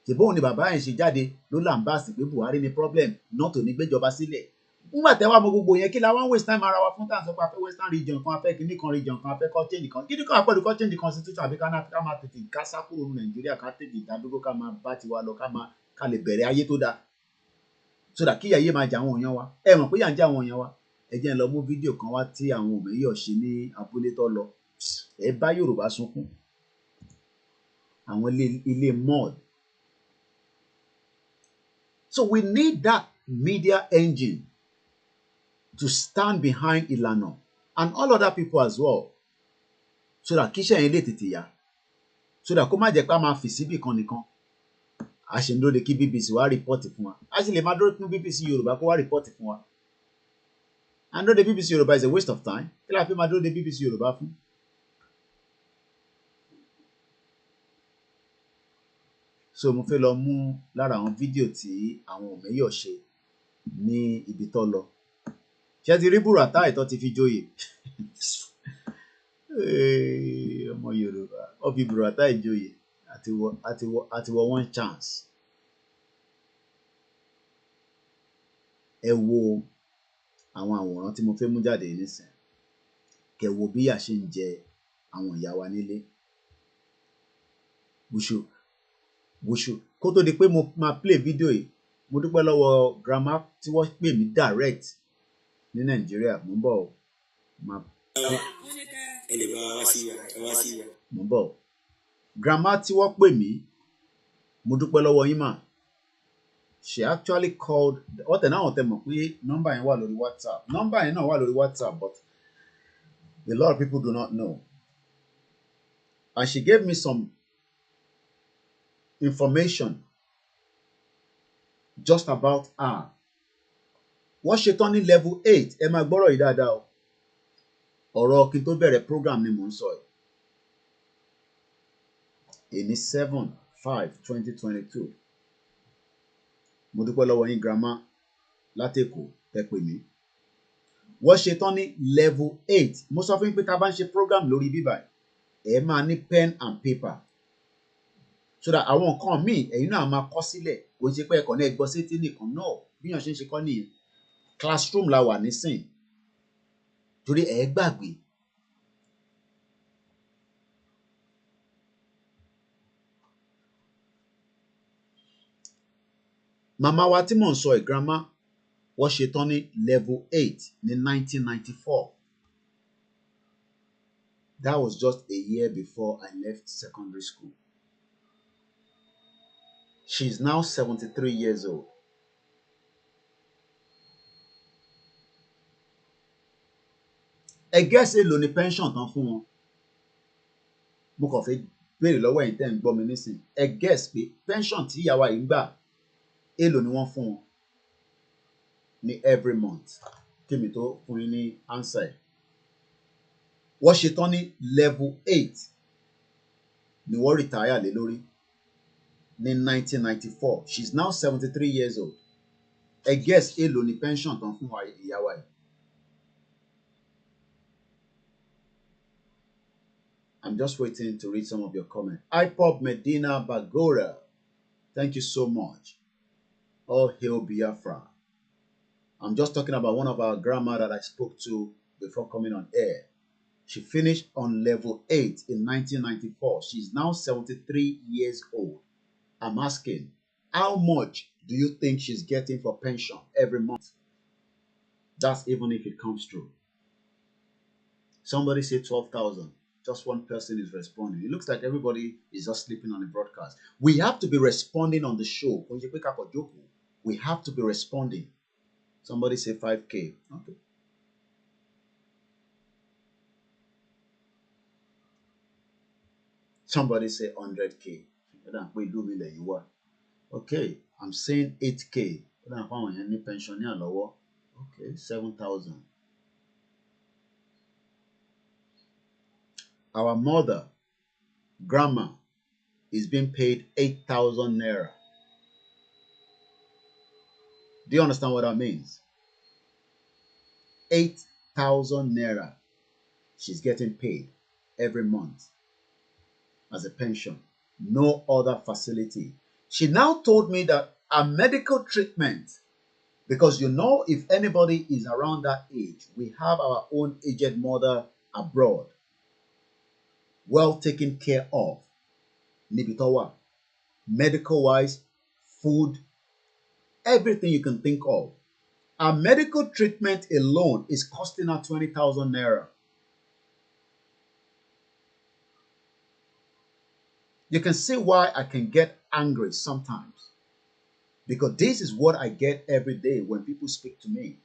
Ṣèbóhùn ni bàbá yẹn ṣe jáde ló là ń bá sí pé Buhari ní problem náà tó ní gbéjọba sílẹ̀. Nígbà tẹ́wàá mọ gbogbo yẹn kí la wá ń waste time ara wa fún tàǹsọ́ pé a fẹ́ Western region kan, a fẹ́ kíní kan region kan, a fẹ́ kọ́ change kan. Kí ni kan àpẹẹrẹ kọ́ change constitution àbí ká máa tètè ká sá kúrò ní Nàìjíríà, ká tètè dádúró, ká máa bá tiwa lọ, ká lè bẹ̀rẹ̀ ayé tó dáa. So that kíyà yé máa jà àwọn èèyàn wa. Ẹ mọ̀ pé yà ń jà àwọn èèyàn wa. Ẹ jẹ́ n lọ mú fídíò kan wá tí àwọn òmìnir ṣe ní abúlé tó lọ. Ẹ bá Yorùbá sunkún. Àwọn ilé mud. So we need that media engine to stand behind Ìlànà and all other people as well. So that kíṣẹ́ yẹn lè tètè yá. So that kó má jẹ́ pé a máa fi síbì kan nìkan. A ṣe ń dúró de kí BBC wá rìpọ́ọ̀tì fún wa. A sì lè máa dúró fún BBC Yorùbá kó wá rìpọ́ọ̀tì fún wa. And dúró de BBC Yorùbá is a waste of time. Kí la fi máa dúró de BBC Yorùbá fún? So mo fẹ́ lọ mú lára àwọn fídíò tí àwọn òmẹ́yọ̀ ṣe ní ibi tó lọ. Ṣé ti rí Buratai tó ti fi joyè? Ọmọ Yorùbá ó fi Buratai joyè àti wọ one chance. Ẹ wo àwọn àwòrán tí mo fẹ́ mú jáde nísìn. Kẹ́ wo bí a ṣe ń jẹ àwọn ìyá wa nílé. Wùṣù kó tó di pé mo máa play fídíò yìí, mo dúpẹ́ lọ́wọ́ grandma tí wọ́n pè mí direct ní Nàìjíríà. Mo ń bọ̀ mo ń bọ̀. Grandma tí wọ́n pè mí, mo dúpẹ́ lọ́wọ́ yín mà. She actually called. Ọ̀tẹ̀ náà wọ́n tẹ mọ̀ pé nọ́mbà yẹn wà lórí WhatsApp. Nọ́mbà yẹn náà wà lórí WhatsApp, but a lot of people do not know. And she gave me some information just about her. Wọ́n ṣetán ní level 8. Ẹ máa gbọ́rọ̀ yìí dáadáa o. Ọ̀rọ̀ kí n tó bẹ̀rẹ̀ program ni mò ń sọ yìí. Èní 7/5/2022. Mo dúpẹ́ lọ́wọ́ yín grandma látèkó tẹ́ pè mí. Wọ́n ṣetán ní level 8. Mo sọ fún yín pé tá a bá ń ṣe program lórí bíbá ẹ máa ní pen and paper. So that àwọn nǹkan míì ẹ̀yin náà máa kọ sílẹ̀. Kò ṣe pé ẹ̀kọ́ náà ẹ gbọ́ sétí nìkan náà. Bí yàn ṣe ń ṣe kọ́ nìyẹn. Classroom la wà nísìn. Torí ẹ gbàgbé. Màmá wa tí mò ń sọ ẹ̀ grandma wọ́n ṣetán ní level 8 ní 1994. That was just a year before I left secondary school. She is now 73 years old. Ẹ guess èlò ni pension tán fún wọn. Mo kàn fẹ́ béèrè lọ́wọ́ ẹ̀yin tẹ́ ń gbọ́ mi nísìn. Ẹ guess pé pension tí ìyá wa yìí ń gbà èlò ni wọ́n fún wọn ní every month. Kí mi tó fún yín ní answer. Wọ́n ṣetán ní level 8 ni wọ́n retire lé lórí ní 1994. She is now 73 years old. Ẹ guess èlò ni pension tán fún ìyá wa yìí. I'm just waiting to read some of your comments. iPop Medina Bagora, thank you so much. All hail Biafra. I'm just talking about one of our grandma that I spoke to before coming on air. She finished on level 8 in 1994. She's now 73 years old. I'm asking, how much do you think she's getting for pension every month? That's even if it comes true. Somebody say 12,000. Just one person is responding. It looks like everybody is just sleeping on the broadcast. We have to be responding on the show. We have to be responding. Somebody say 5K. Okay. Somebody say 100K. Okay, I'm saying 8K. Okay, 7,000. Our mother, grandma, is being paid 8,000 naira. Do you understand what that means? 8,000 naira she's getting paid every month as a pension. No other facility. She now told me that a medical treatment, because you know, if anybody is around that age, we have our own aged mother abroad, well taken care of. Nibitawa, medical wise, food, everything you can think of. Our medical treatment alone is costing her 20,000 naira. You can see why I can get angry sometimes. Because this is what I get every day when people speak to me.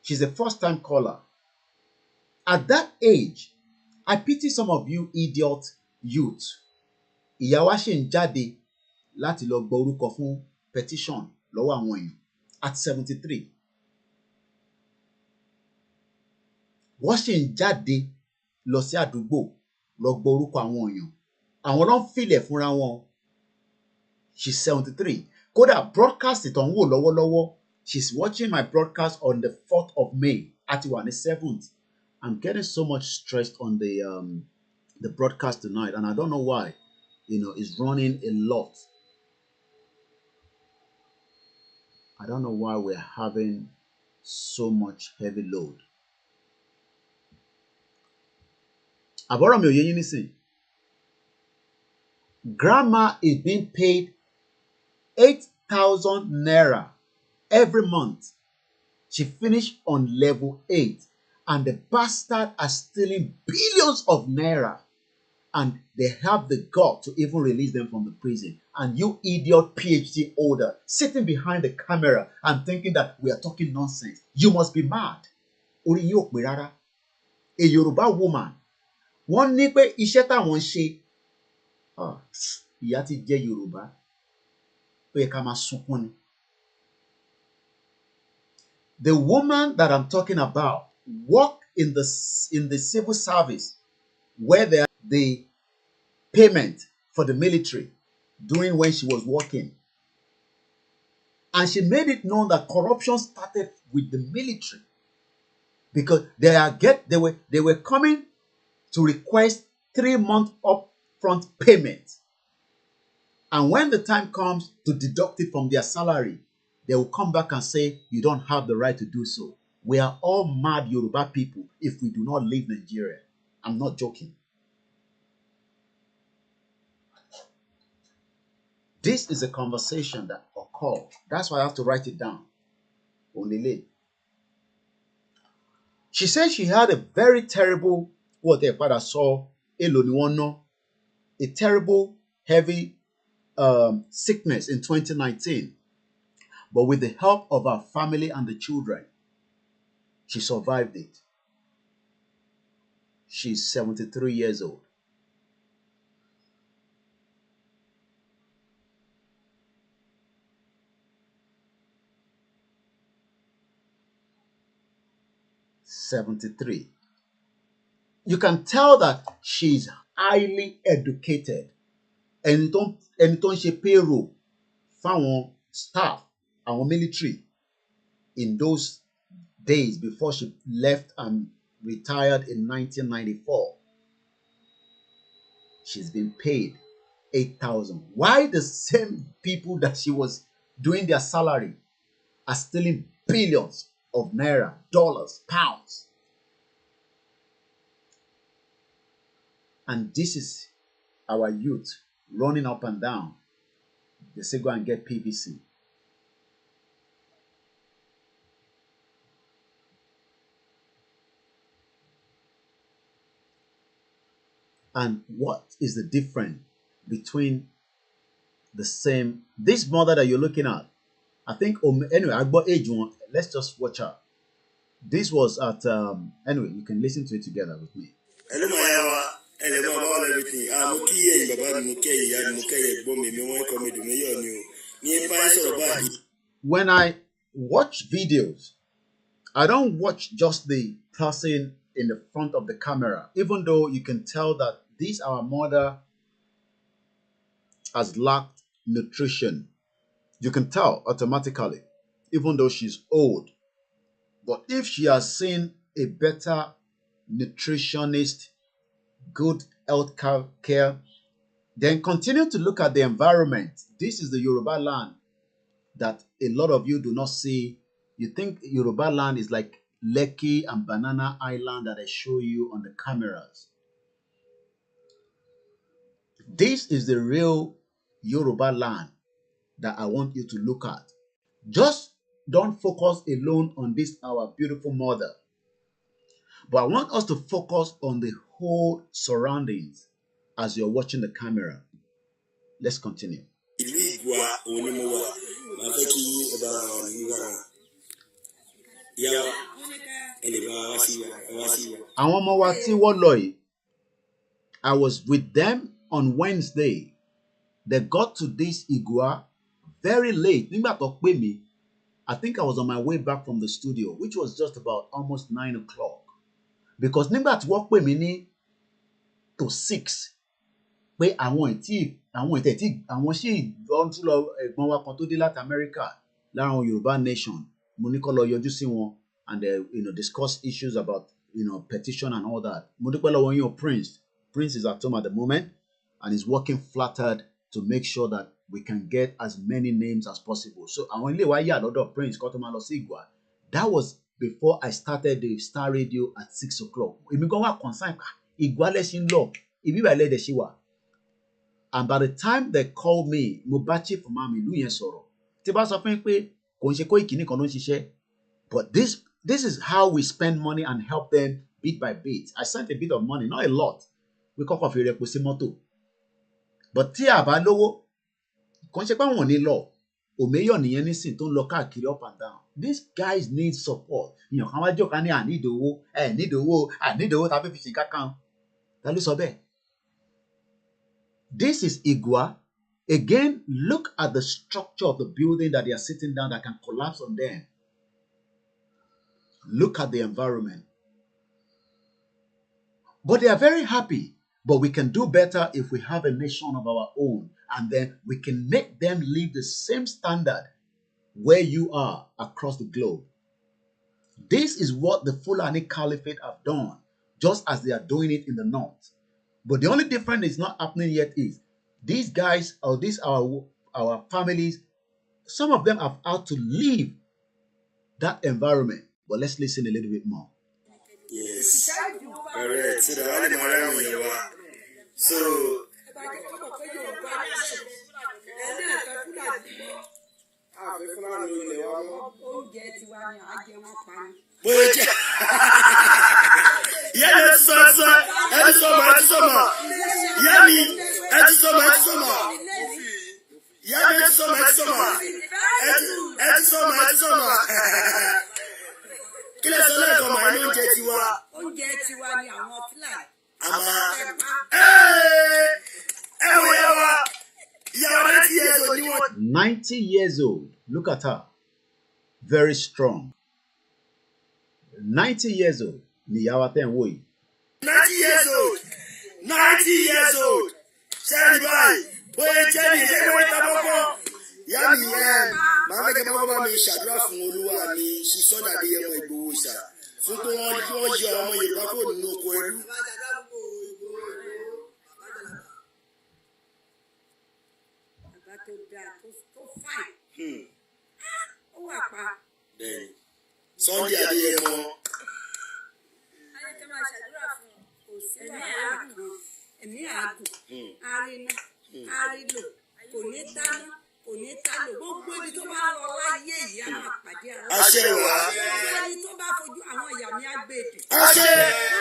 She's a first-time caller. At that age, I pity some of you idiot youth. Ìyá wa ṣì ń jáde láti lọ gba orúkọ fún petition lọ́wọ́ àwọn èèyàn at 73. Wọ́n ṣì ń jáde lọ sí àdúgbò lọ gba orúkọ àwọn èèyàn. Àwọn ló ń filẹ̀ fúnra wọn. She's 73. Kódà broadcast ìtàn wò lọ́wọ́lọ́wọ́. She's watching my broadcast on the 4th of May. Àti wà ní 7th. I'm getting so much stressed on the broadcast tonight, and I don't know why. You know, it's running a lot. I don't know why we're having so much heavy load. Àbọ̀rọ̀ mi ò yé yín nísìn. Grandma is being paid 8,000 naira every month. She finished on level 8, and the bastard are stealing billions of naira, and they have the gut to even release them from the prison. And you idiot PhD holder sitting behind the camera and thinking that we are talking nonsense. You must be mad. Orí yín ò pé rárá. A Yoruba woman. Wọ́n ní pé iṣẹ́ táwọn ń ṣe. Ìyá ti jẹ́ Yorùbá. Ó yẹ ká máa sunkún ni. The woman that I'm talking about worked in the civil service, where the payment for the military during when she was working. And she made it known that corruption started with the military, because they were coming to request 3-month upfront payment. And when the time comes to deduct it from their salary, they will come back and say, you don't have the right to do so. We are all mad Yoruba people if we do not leave Nigeria. I'm not joking. This is a conversation that occurred. That's why I have to write it down. Only. She said she had a very terrible, what her father saw, a terrible, heavy sickness in 2019. But with the help of her family and the children, she survived it. She's 73 years old. You can tell that she's highly educated. Ẹni tó ń ṣe payroll fáwọn staff, àwọn military in those days before she left and retired in 1994. she's been paid 8,000. Why the same people that she was doing their salary are stealing billions of naira, dollars, pounds? And this is our youth running up and down. They say go and get PVC. And what is the difference between the same, this mother that you're looking at? I think, anyway, I got age one. Let's just watch her. This was at, anyway, you can listen to it together with me. Hello, my everything. When I watch videos, I don't watch just the person in the front of the camera, even though you can tell that this our mother has lacked nutrition. You can tell automatically, even though she's old. But if she has seen a better nutritionist, good health care, then continue to look at the environment. This is the Yoruba land that a lot of you do not see. You think Yoruba land is like Lekki and Banana Island that I show you on the cameras. This is the real Yoruba land that I want you to look at. Just don't focus alone on this, our beautiful mother. But I want us to focus on the whole surroundings as you're watching the camera. Let's continue. I was with them on Wednesday. They got to this Igua very late. I think I was on my way back from the studio, which was just about almost 9 o'clock. Because nígbà tí wọ́n pè mí ní to 6 pé àwọn sì lọ tún lọ ẹ̀gbọ́n wa kan tó dé láti America lára àwọn Yorùbá nation, mo ní kó lọ yọjú sí wọn and discuss issues about petition and all that. Mo dúpẹ́ lọ́wọ́ yín o Prince. Prince is at home at the moment and is working flattered to make sure that we can get as many names as possible. So àwọn ilé wa yà lọ́dọ̀ Prince kó tó máa lọ sí Igua. That was before I started the Star Radio at 6 o'clock. Èmi gan wà concerned Igua lẹ́sìn lọ ibi ìbàlẹ̀ ẹ̀dẹ̀ ṣe wà. And by the time they called me, mo bá chief mami ìlú yẹn sọ̀rọ̀. Tí bá sọ fún yín pé kò ń ṣe Koiki nìkan ló ń ṣiṣẹ́. But this is how we spend money and help them bit by bit. I sent a bit of money, not a lot. We kọ́kọ́ fi repo sí mọ́tò. But tí a bá lówó, kò ń ṣe pé àwọn ò ní lọ. Òmeyọ̀ nìyẹn nísìn tó ń lọ káàkiri up and down. These guys need support. Ìyàn kan wá jókòó ní ànídòwó tàbí fi ṣe kankan. Ta ló sọ bẹ́ẹ̀? This is Igua. Again, look at the structure of the building that they are sitting down that can collapse on them. Look at the environment. But they are very happy. But we can do better if we have a nation of our own. And then we can make them live the same standard where you are across the globe. This is what the Fulani Caliphate have done, just as they are doing it in the north. But the only difference is not happening yet is these guys or these our families, some of them have had to leave that environment. But let's listen a little bit more. Yes. All right. So "90 years old. Look at her. Very strong. 90 years old. 90 years old. 90 years old. tó dáa tó fine. Ó wà pa. Sunday Adéyẹmọ. Ayẹkẹ máa ṣàdúrà fún kò sí ẹ̀mí àgùn àrínà àrílò kò ní dáná kò ní tálò gbogbo ibi tó bá lọ láyé yìí á máa pàdé ara. Àṣẹ wà. Ẹni tó bá fojú àwọn ìyá mi á gbé èdè. Àṣẹ.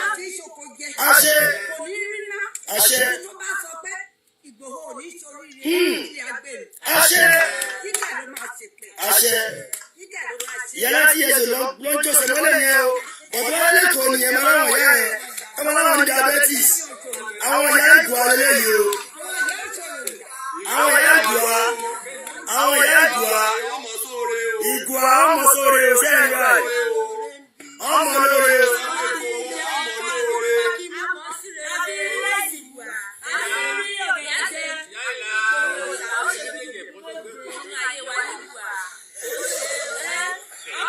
Láti ìṣòkò jẹ. Àṣẹ. Kò ní rí ná. Àṣẹ. Ẹni tó bá sọ pé Ìgbòho ò ní sórí rẹ̀ kí a gbé rẹ̀. Àṣẹ. Kíkà ló máa ṣe pé. Àṣẹ. Kíkà ló máa ṣe. Ìyá láti ẹsẹ̀ lọ́jọ́ sẹ́mọ́lẹ̀ yẹn o. Bọ̀dọ̀ alẹ́kọ̀ọ́ ni ẹ̀ máa láwọn ìyá ẹ̀. Ẹ máa láwọn ní diabetes. Àwọn ìyá ìgò alẹ́ yìí o. Àwọn ìyá ìgò a. Àwọn ìyá ìgò a. Ìgò a ọmọ sóore o sẹ́yìn báyìí. Ọmọ lóore o.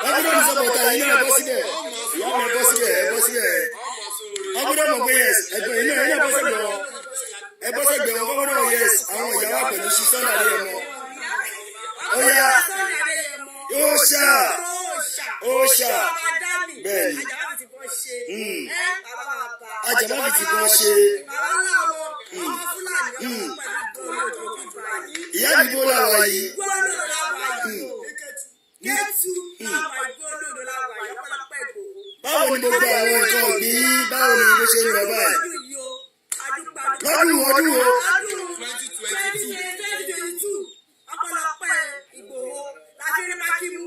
Ọgbọ́dọ̀ ní sọ́kọ̀tà yìí náà bọ́ síbẹ̀. Ìyá mi bọ́ síbẹ̀ ẹ bọ́ síbẹ̀. Ọgbọ́dọ̀ mọ̀ pé yẹs ẹgbẹ́ yìí náà bọ́ síbẹ̀ wọn. Ẹ bọ́ síbẹ̀ wọn ọgbọ́dọ̀ yẹs àwọn ìyá wa pẹ̀lú sí Sunday Adéyẹmọ. Ó yá ó ṣá ó ṣá bẹ́ẹ̀ ni. Ajàmọ́ fi ti bọ́ ṣe. Ìyá mi bó làwà yìí. Báwo ni gbogbo àwọn nǹkan ọ̀gbìn báwo ni bó ṣe ń lọ báyìí? Lọ́dún ọdún wo? 2022 ọ̀pọ̀lọpọ̀ Ìgbòho láti rí mákímú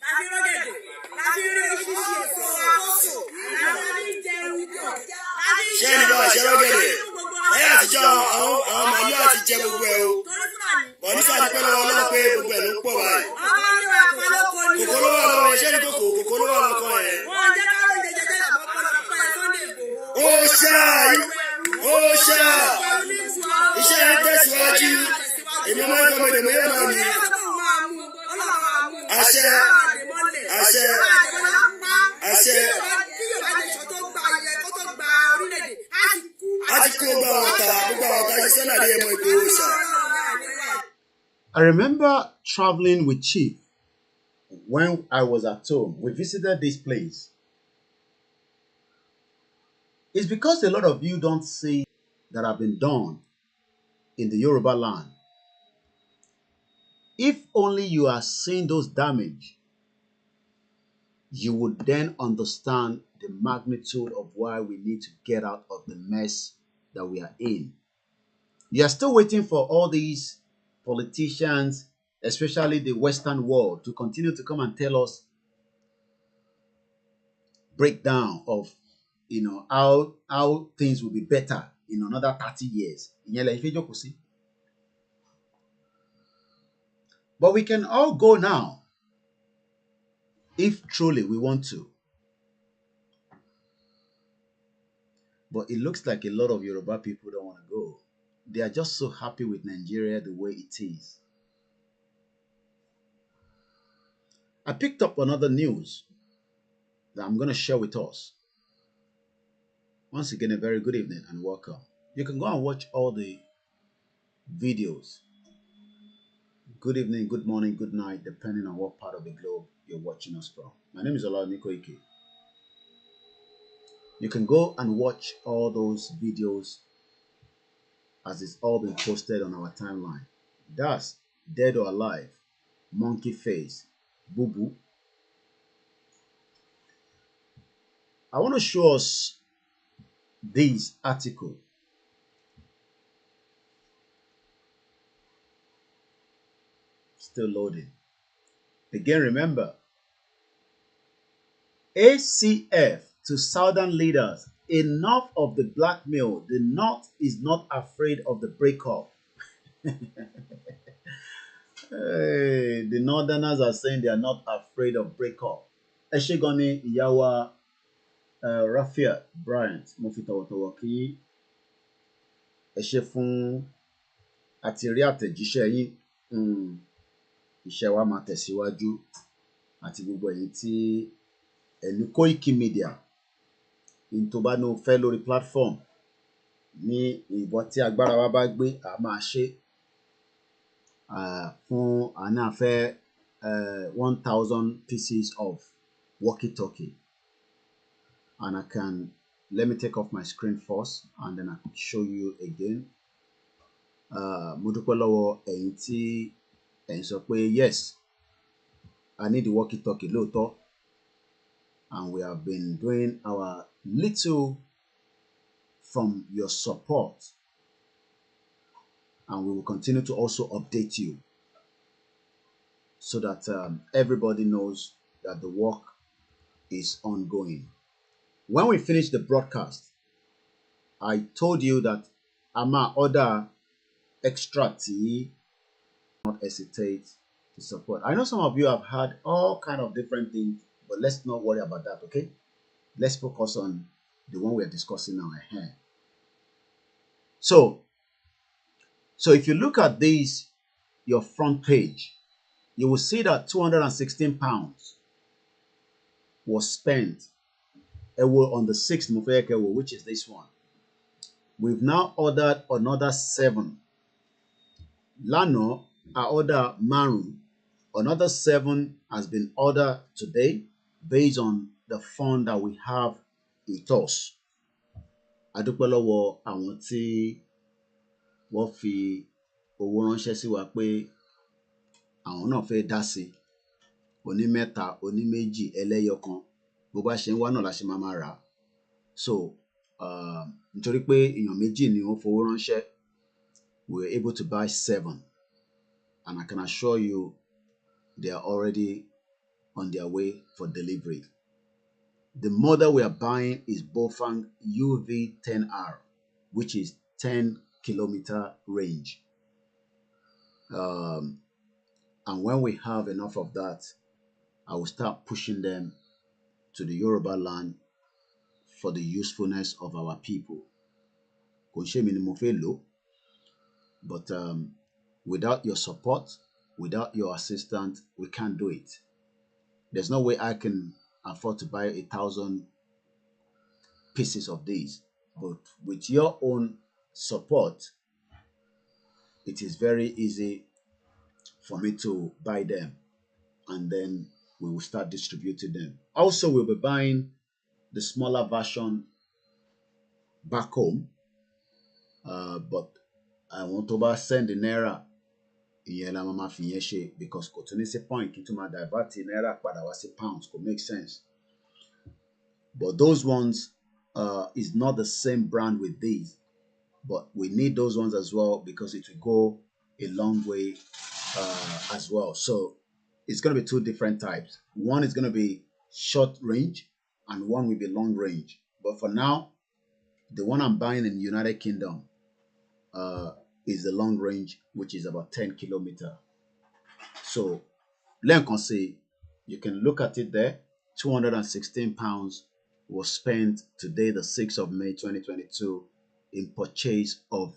láti rí ọ̀gẹ̀dẹ̀ láti rí oríṣiríṣi èso àkóso láti jẹun ìjọ láti Ṣé ẹni bá ṣe lọ́gẹ̀dẹ̀? Ẹyẹ àtijọ́ àwọn màálù àti jẹ gbogbo ẹ̀ o. Bọ̀ ní sáà dúpẹ́ lọ́wọ́ náà pé gbogbo ẹ̀ ló ń pọ̀ báyìí. Kòkó ló wà lọ́wọ́ ẹ̀ ṣé ní kòkó ló wà lọ́kọ̀ ẹ̀. Ó ṣá iṣẹ́ ẹ̀ tẹ̀síwájú. Èmi máa ń gbọ́ mọ̀dẹ̀mọ̀ yóò máa mi. Àṣẹ àṣẹ àṣẹ. A ti kó gbogbo àwọn ọ̀tá ṣe Sunday Adéyẹmọ Ìgbòho ṣá. I remember traveling with Chief when I was at home. We visited this place. It's because a lot of you don't see that have been done in the Yoruba land. If only you are seeing those damage, you would then understand the magnitude of why we need to get out of the mess that we are in. You are still waiting for all these politicians, especially the Western world, to continue to come and tell us breakdown of how things will be better in another 30 years. But we can all go now if truly we want to. But it looks like a lot of Yoruba people don't want to go. They are just so happy with Nigeria the way it is. I picked up another news that I'm going to share with us. Once again, a very good evening and welcome. You can go and watch all the videos. Good evening, good morning, good night, depending on what part of the globe you're watching us from. My name is OLAMILEKAN. You can go and watch all those videos as it's all been posted on our timeline. That's Dead or Alive, Monkey Face, Boo Boo. I want to show us this article. Still loading. Again, remember, ACF to Southern leaders, enough of the blackmail. The North is not afraid of the breakup. Hey, the Northerners are saying they are not afraid of breakup. Eshegoni Iyawa Rafia Bryant Mofitawatawaki Eshefun àti rí àtẹ̀jíṣẹ́ yín. Iṣẹ́ wa máa tẹ̀síwájú àti gbogbo èyí tí ẹni KOIKIMEDIA in tó bá ní o fẹ́ lórí platform ní ìbọn tí agbára wa bá gbé a máa ṣe fún àná fẹ́ 1,000 pieces of walkie-talkie, and I can, let me take off my screen first and then I can show you again. Mo dúpẹ́ lọ́wọ́ ẹ̀yin tí ẹ̀ ń sọ pé yes, I need the walkie-talkie lóòótọ́, and we have been doing our little from your support, and we will continue to also update you so that everybody knows that the work is ongoing. When we finish the broadcast, I told you that I might order extra tea. Not hesitate to support. I know some of you have had all kind of different things, but let's not worry about that, okay? Let's focus on the one we are discussing now. So if you look at this, your front page, you will see that 216 pounds was spent on the 6th, which is this one. We've now ordered another 7. Lano, I order Maru. Another 7 has been ordered today based on the fund that we have with us. Adúpẹ́ lọ́wọ́ àwọn tí wọ́n fi owó ránṣẹ́ sí wa pé àwọn náà fẹ́ dá sí. Oní mẹ́ta, oní méjì, ẹlẹ́yọkan. Bó bá ṣe ń wá náà la ṣe máa rà. So, nítorí pé èèyàn méjì ni wọ́n fowó ránṣẹ́, we were able to buy 7. And I can assure you they are already on their way for delivery. The model we are buying is Bofang UV10R, which is 10 kilometer range. And when we have enough of that, I will start pushing them to the Yoruba land for the usefulness of our people. But without your support, without your assistance, we can't do it. There's no way I can afford to buy 1,000 pieces of these. But with your own support, it is very easy for me to buy them. And then we will start distributing them. Also, we'll be buying the smaller version back home. But I want to send the Naira because kò tún ní sí point kí tún máa divert Naira padà wá sí pounds could make sense. But those ones is not the same brand with these. But we need those ones as well because it will go a long way as well. So it's going to be 2 different types. One is going to be short range and one will be long range. But for now, the one I'm buying in the United Kingdom is the long range, which is about 10 kilometers. So, let's say you can look at it there. 216 pounds was spent today, the 6th of May, 2022, in purchase of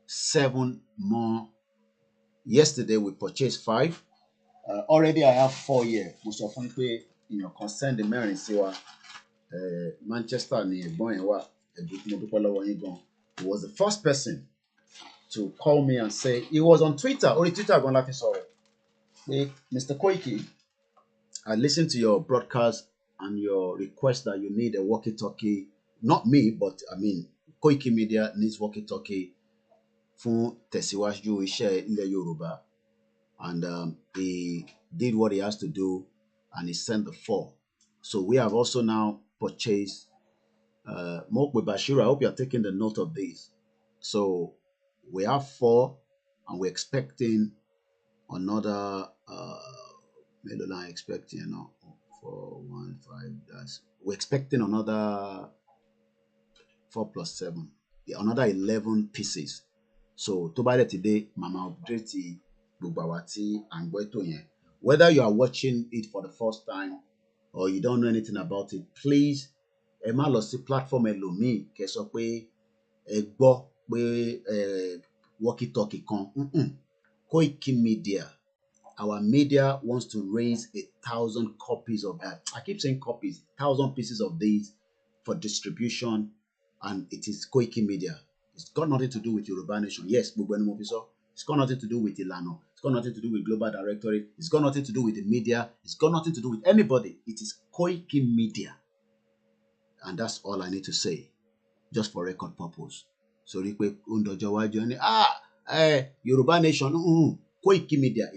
7 more. Yesterday, we purchased 5. Already, I have 4 here. Most of them, concern the Mary Siwa, Manchester, he was the first person to call me and say, he was on Twitter, only Twitter going like sorry. Mr. Koiki, I listened to your broadcast and your request that you need a walkie-talkie. Not me, but I mean, KOIKIMEDIA needs walkie-talkie fún tẹ̀síwájú iṣẹ́ ilẹ̀ Yoruba. And he did what he has to do and he sent the 4. So we have also now purchased Mokwe Bashir. I hope you are taking the note of this. So we have 4 and we're expecting another expecting 4, 1, 5. We're expecting another 4 plus 7. Another 11 pieces. So to buy that today, Mama update Bubawati and Boytoyen. Whether you are watching it for the first time or you don't know anything about it, please Emma Lossi platform Elomi keso pe egbo pe walkie-talkie kan. KOIKIMEDIA. Our media wants to raise 1,000 copies of that. I keep saying copies, 1,000 pieces of these for distribution, and it is KOIKIMEDIA. It's got nothing to do with Yoruba Nation. Yes, It's got nothing to do with Ilano. It's got nothing to do with Global Directorate. It's got nothing to do with the media. It's got nothing to do with anybody. It is KOIKIMEDIA. And that's all I need to say, just for record purpose. So, Yoruba Nation, KOIKIMEDIA,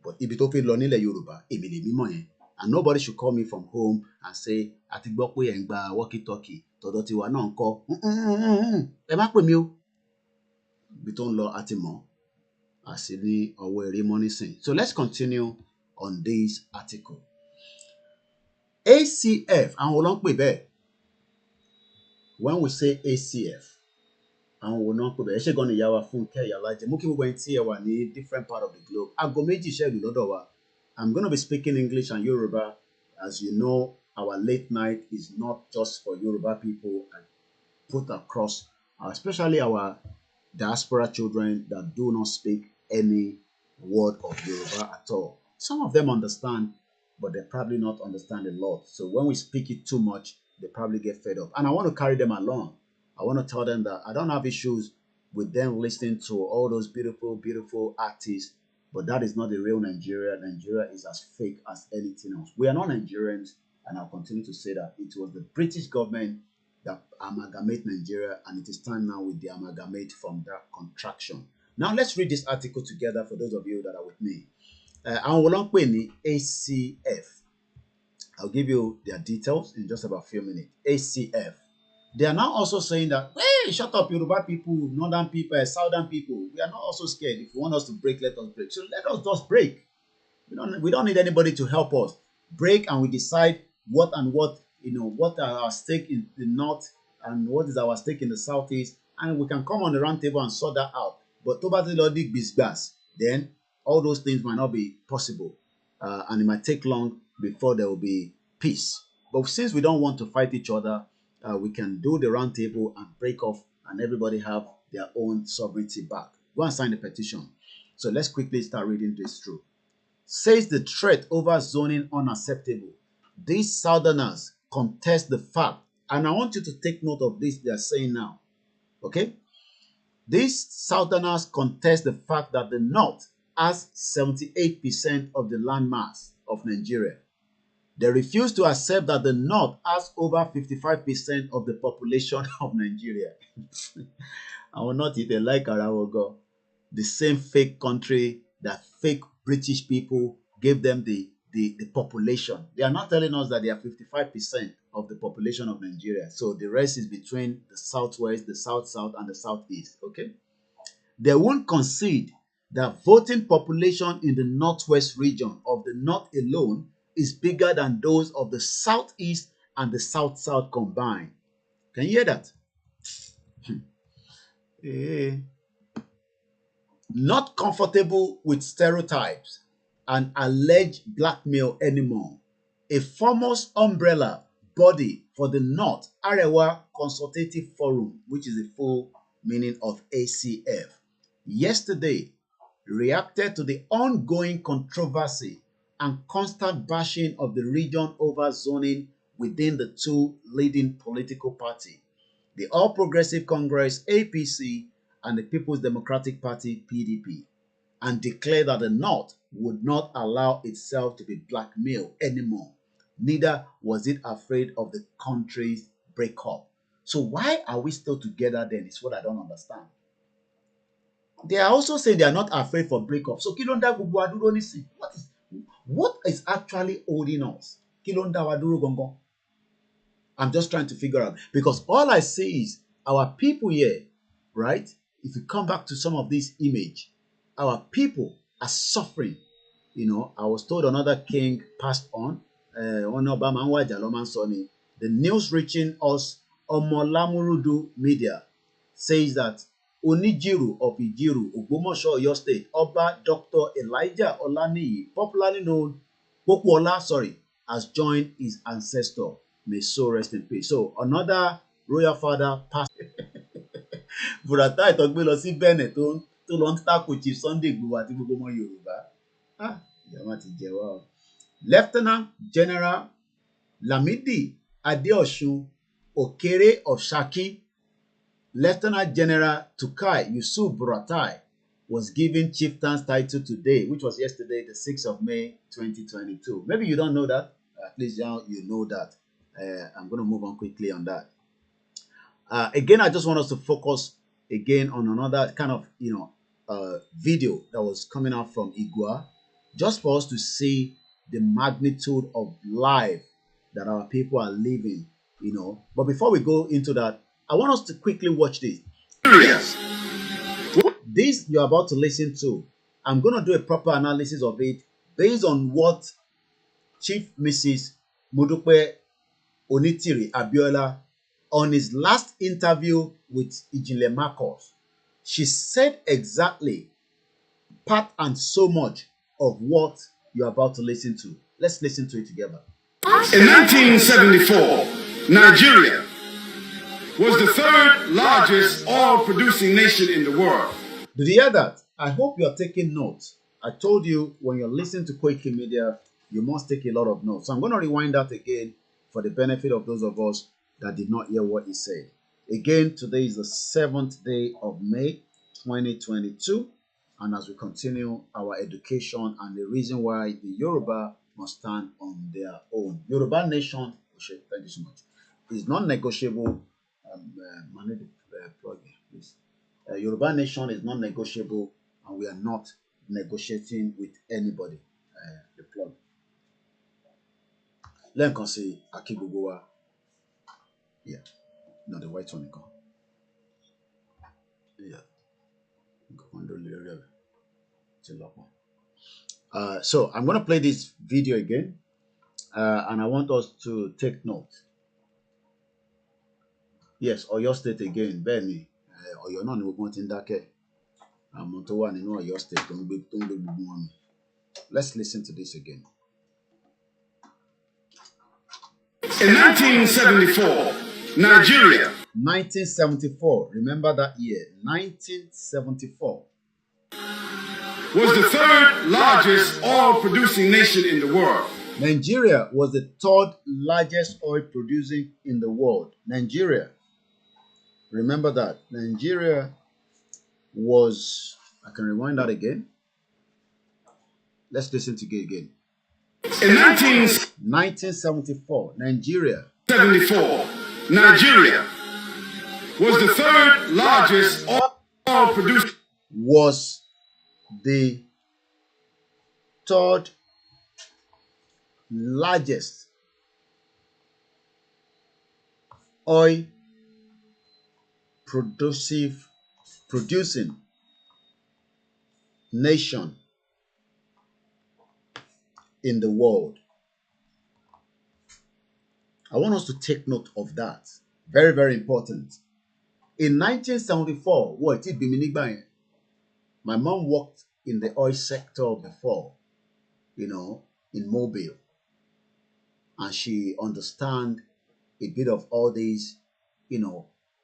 but ibi tó fi lọ nílẹ̀ Yorùbá, èmi lè mímọ̀ yẹn. And nobody should call me from home and say, àti gbọ́ pé ẹ̀ ń gba walkie-talkie, tọ̀dọ̀ tiwa náà ń kọ́. Ẹ má pè mí o. Ibi tó ń lọ àti mọ̀, àṣì ní ọwọ́ eré mọ́ nísìn. So let's continue on this article. ACF, àwọn wo ló ń pè bẹ́ẹ̀? When we say ACF, àwọn wo náà ń pè bẹ́ẹ̀? Ẹ ṣé gan ni ìyá wa Fúnkẹ́ Ìyálájẹ. Mú kí gbogbo ẹni tí ẹ wà ní different part of the globe. Aago méjì ṣẹ́ẹ̀lù lọ́dọ̀ wa. I'm going to be speaking English and Yoruba. As you know, our late night is not just for Yoruba people and put across, especially our diaspora children that do not speak any word of Yoruba at all. Some of them understand, but they probably not understand a lot. So when we speak it too much, they probably get fed up. And I want to carry them along. I want to tell them that I don't have issues with them listening to all those beautiful, beautiful artists. But that is not the real Nigeria. Nigeria is as fake as anything else. We are not Nigerians, and I'll continue to say that. It was the British government that amalgamated Nigeria, and it is time now with the amalgamate from that contraction. Now, let's read this article together for those of you that are with me. Àwọn wo ló ń pè ní ACF. I'll give you their details in just about a few minutes. ACF. They are now also saying that, hey, shut up, Yoruba people, Northern people, Southern people. We are not also scared. If you want us to break, let us break. So let us just break. We don't need anybody to help us. Break, and we decide what are our stake in the north and what is our stake in the southeast, and we can come on the round table and sort that out. But then all those things might not be possible, and it might take long before there will be peace. But since we don't want to fight each other, we can do the round table and break off, and everybody have their own sovereignty back. Go and sign the petition. So let's quickly start reading this through. Says the threat over zoning unacceptable. These Southerners contest the fact, and I want you to take note of this they are saying now. Okay? These Southerners contest the fact that the North has 78% of the landmass of Nigeria. They refuse to accept that the North has over 55% of the population of Nigeria. I will not eat a like Arawogo. The same fake country that fake British people gave them the population. They are not telling us that they are 55% of the population of Nigeria. So the rest is between the southwest, the south-south, and the southeast. Okay? They won't concede that voting population in the northwest region of the North alone is bigger than those of the southeast and the south-south combined. Can you hear that? Not comfortable with stereotypes and alleged blackmail anymore. A famous umbrella body for the North Arewa Consultative Forum, which is the full meaning of ACF, yesterday reacted to the ongoing controversy and constant bashing of the region over zoning within the two leading political parties, the All Progressive Congress APC and the People's Democratic Party PDP, and declared that the North would not allow itself to be blackmailed anymore. Neither was it afraid of the country's breakup. So why are we still together then? Is what I don't understand. They are also saying they are not afraid for breakup. So what is actually holding us? I'm just trying to figure out. Because all I see is our people here, right? If you come back to some of this image, our people are suffering. I was told another king passed on. The news reaching us, Omolamurudu Media, says that Onijiru of Ijiru, Ogbomoso, Oyo State, Oba Dr. Elijah Olaniyi, popularly known Pokuola, has joined his ancestor. May so rest in peace. So another royal father passed. Burata ìtọ́gbé lọ sí Benin tó lọ ń tako Chief Sunday Igboho àti gbogbo ọmọ Yorùbá. Ìjọba ti jẹ wá o. Lieutenant General Lamidi Adeosun Okere of Shaki, Lieutenant General Tukai Yusuf Buratai was given chieftain's title today, which was yesterday, the 6th of May, 2022. Maybe you don't know that. At least now you know that. I'm going to move on quickly on that. Again, I just want us to focus again on another kind of, video that was coming out from Igua, just for us to see the magnitude of life that our people are living, But before we go into that, I want us to quickly watch this. This you're about to listen to, I'm going to do a proper analysis of it based on what Chief Mrs. Modupe Onitiri Abiola, on his last interview with Ijinle Marcos. She said exactly part and so much of what you're about to listen to. Let's listen to it together. In 1974, Nigeria was the third largest oil-producing nation in the world. Did you hear that? I hope you're taking notes. I told you when you're listening to KOIKIMEDIA, you must take a lot of notes. So I'm going to rewind that again for the benefit of those of us that did not hear what he said. Again, today is the 7th day of May, 2022. And as we continue our education and the reason why the Yoruba must stand on their own. Yoruba nation, thank you so much, is non-negotiable. Please. Yoruba nation is non-negotiable, and we are not negotiating with anybody. The plug. Let me say Akibugowa. Yeah, no, the white one. Yeah. So I'm going to play this video again, and I want us to take note. Yes, Oyo State again, Benny. Oyo no ni gbogbo tin dákẹ́. Àmọ́ tó wà nínú Oyo State tó ń gbé gbogbo wọn mi. Let's listen to this again. In 1974, Nigeria. 1974. Remember that year, 1974. Was the third largest oil-producing nation in the world. Nigeria was the third largest oil producing in the world. Nigeria. Remember that. Nigeria was... I can rewind that again. Let's listen to it again. In 1974, Nigeria. 1974, Nigeria was the third largest oil producer. Was the third largest oil producing nation in the world. I want us to take note of that. Very, very important. In 1974, what it be my mom worked in the oil sector before, in Mobile. And she understand a bit of all these,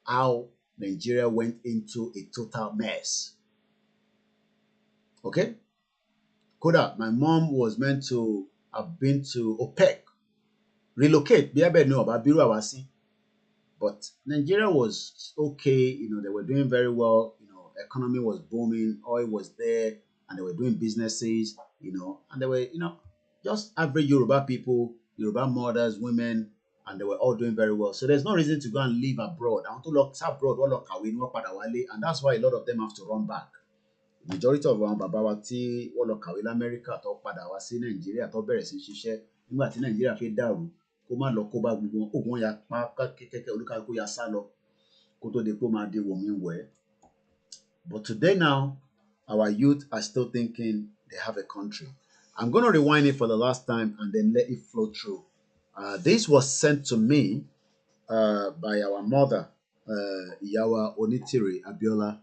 how Nigeria went into a total mess. Okay? Koda, my mom was meant to have been to OPEC, relocate, but Nigeria was okay, they were doing very well, economy was booming, oil was there, and they were doing businesses, and they were, just average Yoruba people, Yoruba mothers, women, and they were all doing very well. So there's no reason to go and live abroad. I want to look abroad, and that's why a lot of them have to run back. Majority of our Baba tí wọ́n lọ kàwé l'Amẹ́ríkà tó padà wá sí Nàìjíríà tó bẹ̀rẹ̀ sí ṣiṣẹ́ nígbà tí Nàìjíríà fẹ́ dàrú kó má lọ kó bá gbogbo ogun ya pa kẹ́kẹ́ olúkálùkù ya sá lọ kó tó di pé ó máa di wòmí wẹ̀. But today now, our youth are still thinking they have a country. I'm going to rewind it for the last time and then let it flow through. This was sent to me by our mother, Iyawa Onitiri Abiola,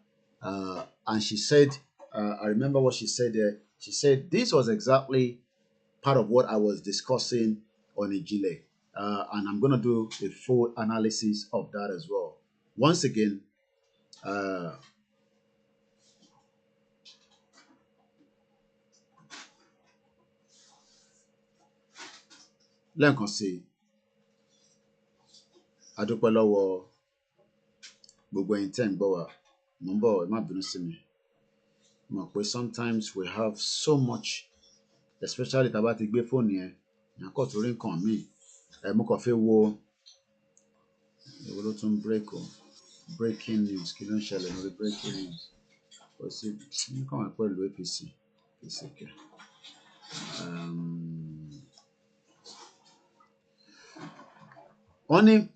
and she said, I remember what she said there. She said this was exactly part of what I was discussing on Ijile. And I'm going to do a full analysis of that as well. Once again, lẹ́ẹ̀kan sí adúpẹ́ lọ́wọ́ gbogbo ẹ̀yin tẹ́ ń gbọ́ wa mo ń bọ̀ ẹ má bínú sí mi mọ̀ pé sometimes we have so much especially tá a bá ti gbé fóònù yẹn ní akọ́ torí nǹkan míì mo kàn fẹ́ wo èwo ló tún break o breaking news kí ló ń ṣẹlẹ̀ lórí breaking news kò sí nǹkan wà pẹ̀lú APC kẹ̀. Honey,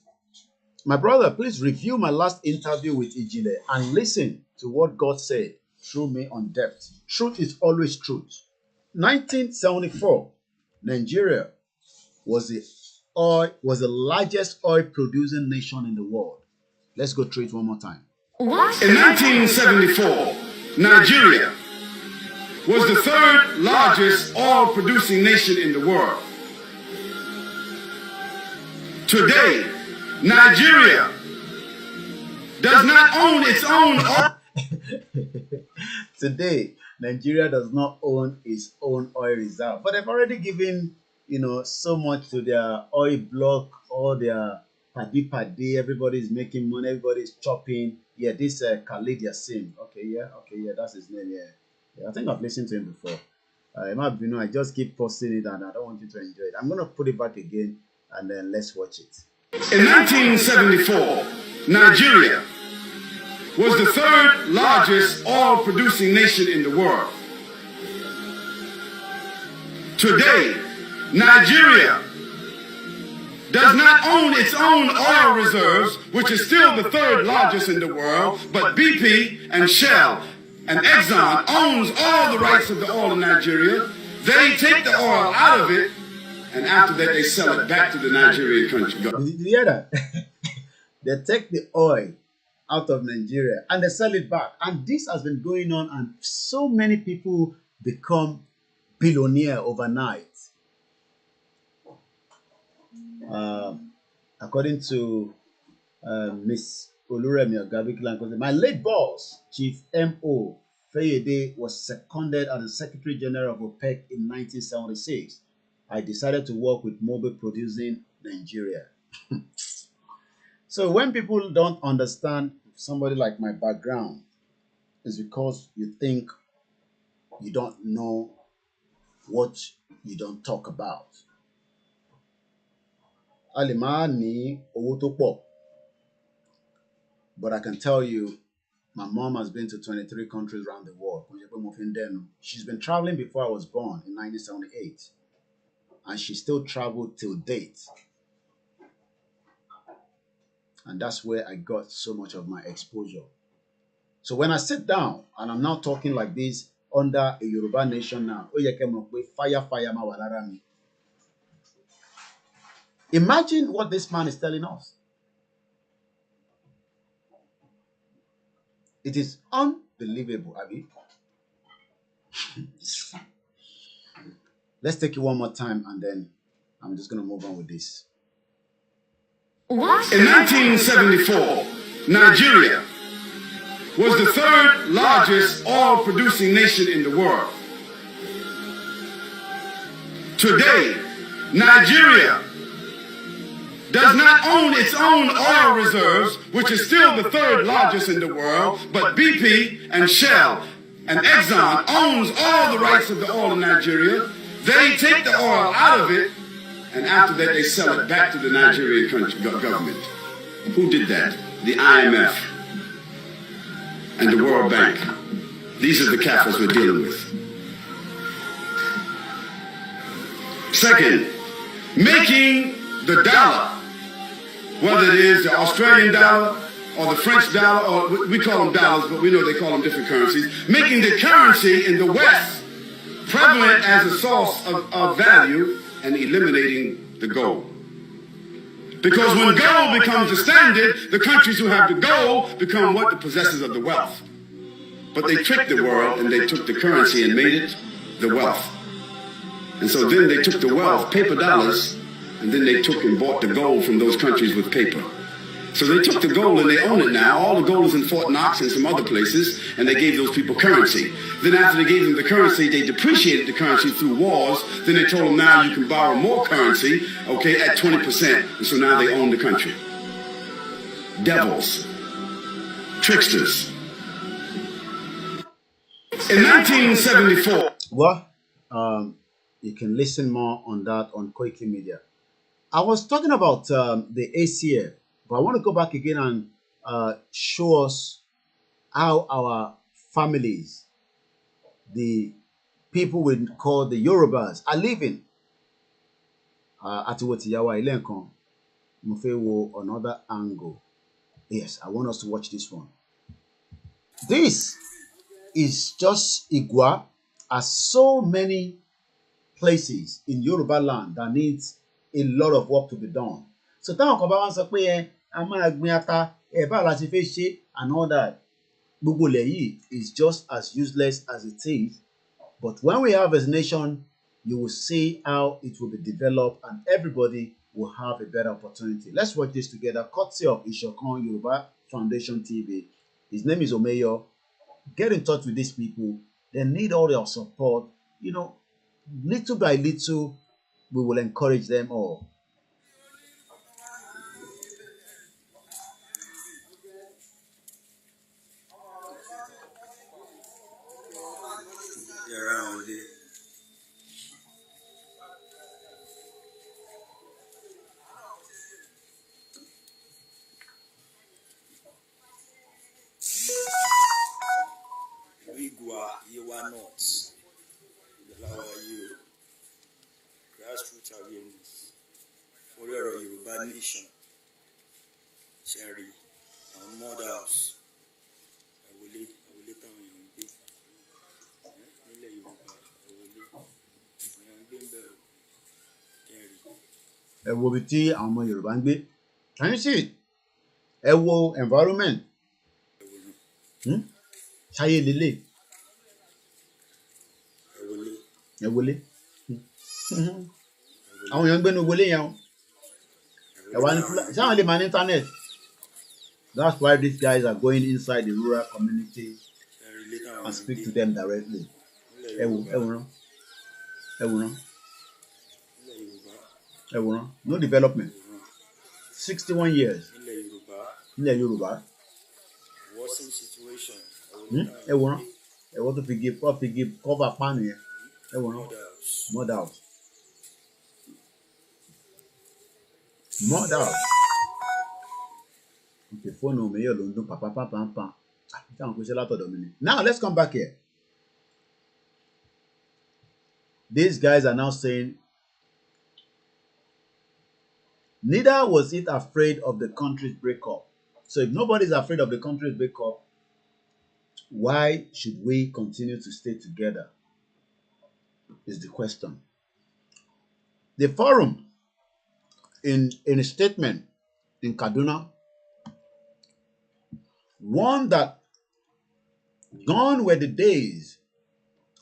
my brother, please review my last interview with Ijile and listen to what God said through me on depth. Truth is always truth. 1974, Nigeria was the largest oil producing nation in the world. Let's go through it one more time. In 1974, Nigeria was the third largest oil producing nation in the world. Today, Nigeria does not own its own oil. Today, Nigeria does not own its own oil reserve, but they've already given, so much to their oil block, all their paddy. Everybody's making money. Everybody's chopping. Yeah, this Khalid Yassin. Okay, yeah, that's his name. Yeah, I think I've listened to him before. I just keep posting it, and I don't want you to enjoy it. I'm gonna put it back again, and then let's watch it. In 1974, Nigeria was the third largest oil producing nation in the world. Today, Nigeria does not own its own oil reserves, which is still the third largest in the world, but BP and Shell and Exxon owns all the rights of the oil in Nigeria. They take the oil out of it, and after that they sell it back to the Nigerian country. Did you hear that? They take the oil out of Nigeria and they sell it back. And this has been going on, and so many people become billionaire overnight. According to Miss Oluremi Ogabikilan, my late boss, Chief M.O. Fayede, was seconded as the Secretary General of OPEC in 1976. I decided to work with Mobil Producing Nigeria. So when people don't understand somebody like my background, it's because you think you don't know what you don't talk about. Alimani Owotopo. But I can tell you, my mom has been to 23 countries around the world. She's been traveling before I was born in 1978. And she still traveled till date. And that's where I got so much of my exposure. So when I sit down and I'm now talking like this under a Yoruba nation now, fire ma walarami. Imagine what this man is telling us. It is unbelievable, Abi. Let's take it one more time and then I'm just going to move on with this. In 1974, Nigeria was the third largest oil producing nation in the world. Today, Nigeria does not own its own oil reserves, which is still the third largest in the world, but BP and Shell and Exxon owns all the rights of the oil in Nigeria. They take the oil out of it, and after that they sell it back to the Nigerian government. Who did that? The IMF and the World Bank. These are the Kafirs we're dealing with. Second, making the dollar, whether it is the Australian dollar or the French dollar, or we call them dollars, but we know they call them different currencies, making the currency in the West prevalent as a source of value and eliminating the gold. Because when gold becomes the standard, the countries who have the gold become what? The possessors of the wealth. But they tricked the world and they took the currency and made it the wealth. And so then they took the wealth, paper dollars, and then they took and bought the gold from those countries with paper. So they took the gold and they own it now. All the gold is in Fort Knox and some other places, and they gave those people currency. Then after they gave them the currency, they depreciated the currency through wars. Then they told them now you can borrow more currency, okay, at 20%. And so now they own the country. Devils. tricksters. In 1974. Well, you can listen more on that on KOIKIMEDIA. I was talking about the ACF, but I want to go back again and show us how our families, the people we call the Yorubas, are living. Atiwotiyawa Ilenkan, Mufewo, another angle. Yes, I want us to watch this one. This is just Igwa, as so many places in Yoruba land that needs a lot of work to be done. So táwọn kan bá wá sọ pé a máa gbin ata báwo la ṣe fẹ́ ṣe and all that. Gbogbo ilẹ̀ yìí is just as useless as it is. But when we have a nation, you will see how it will be developed and everybody will have a better opportunity. Let's watch this together. Courtesy of Ishokan Yoruba Foundation TV. His name is Omeyo. Get in touch with these people. They need all your support. You know, little by little, we will encourage them all. You are not. How are you? Grassroots awareness. For your Yoruba nation. Sherry. Our mothers. I will tell you. Ẹ wo ibi tí àwọn ọmọ Yorùbá ń gbé. Can you see it? Ẹ wo environment. Ṣáyé lélẹ̀. Ẹ wọlé. Àwọn èèyàn ń gbénu wọlé yẹn o. Ẹ wá ní ṣé àwọn lè máa ní internet? That's why these guys are going inside the rural community and speak to them directly. Ẹ wòran. No development. 61 years. Nílẹ̀ Yorùbá. Worsening situation. Ẹ wòran. Ẹ wọ́n tó fi give cover pan yẹn. Ẹ wòran. Mud house. Okay, phone on me, you're London, papa. Now let's come back here. These guys are now saying, neither was it afraid of the country's breakup. So if nobody's afraid of the country's breakup, why should we continue to stay together? Is the question. The forum, in a statement in Kaduna, warned that gone were the days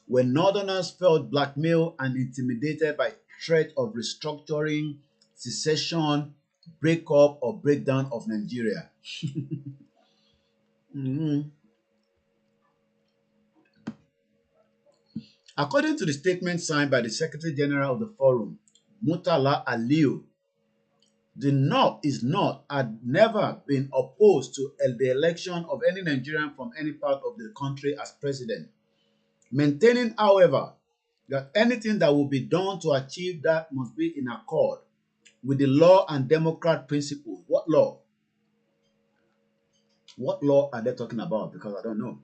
when Northerners felt blackmailed and intimidated by threat of restructuring, secession, breakup, or breakdown of Nigeria. According to the statement signed by the Secretary General of the Forum, Murtala Aliyu, the North had never been opposed to the election of any Nigerian from any part of the country as president, maintaining, however, that anything that will be done to achieve that must be in accord with the law and democrat principles. What law? What law are they talking about? Because I don't know.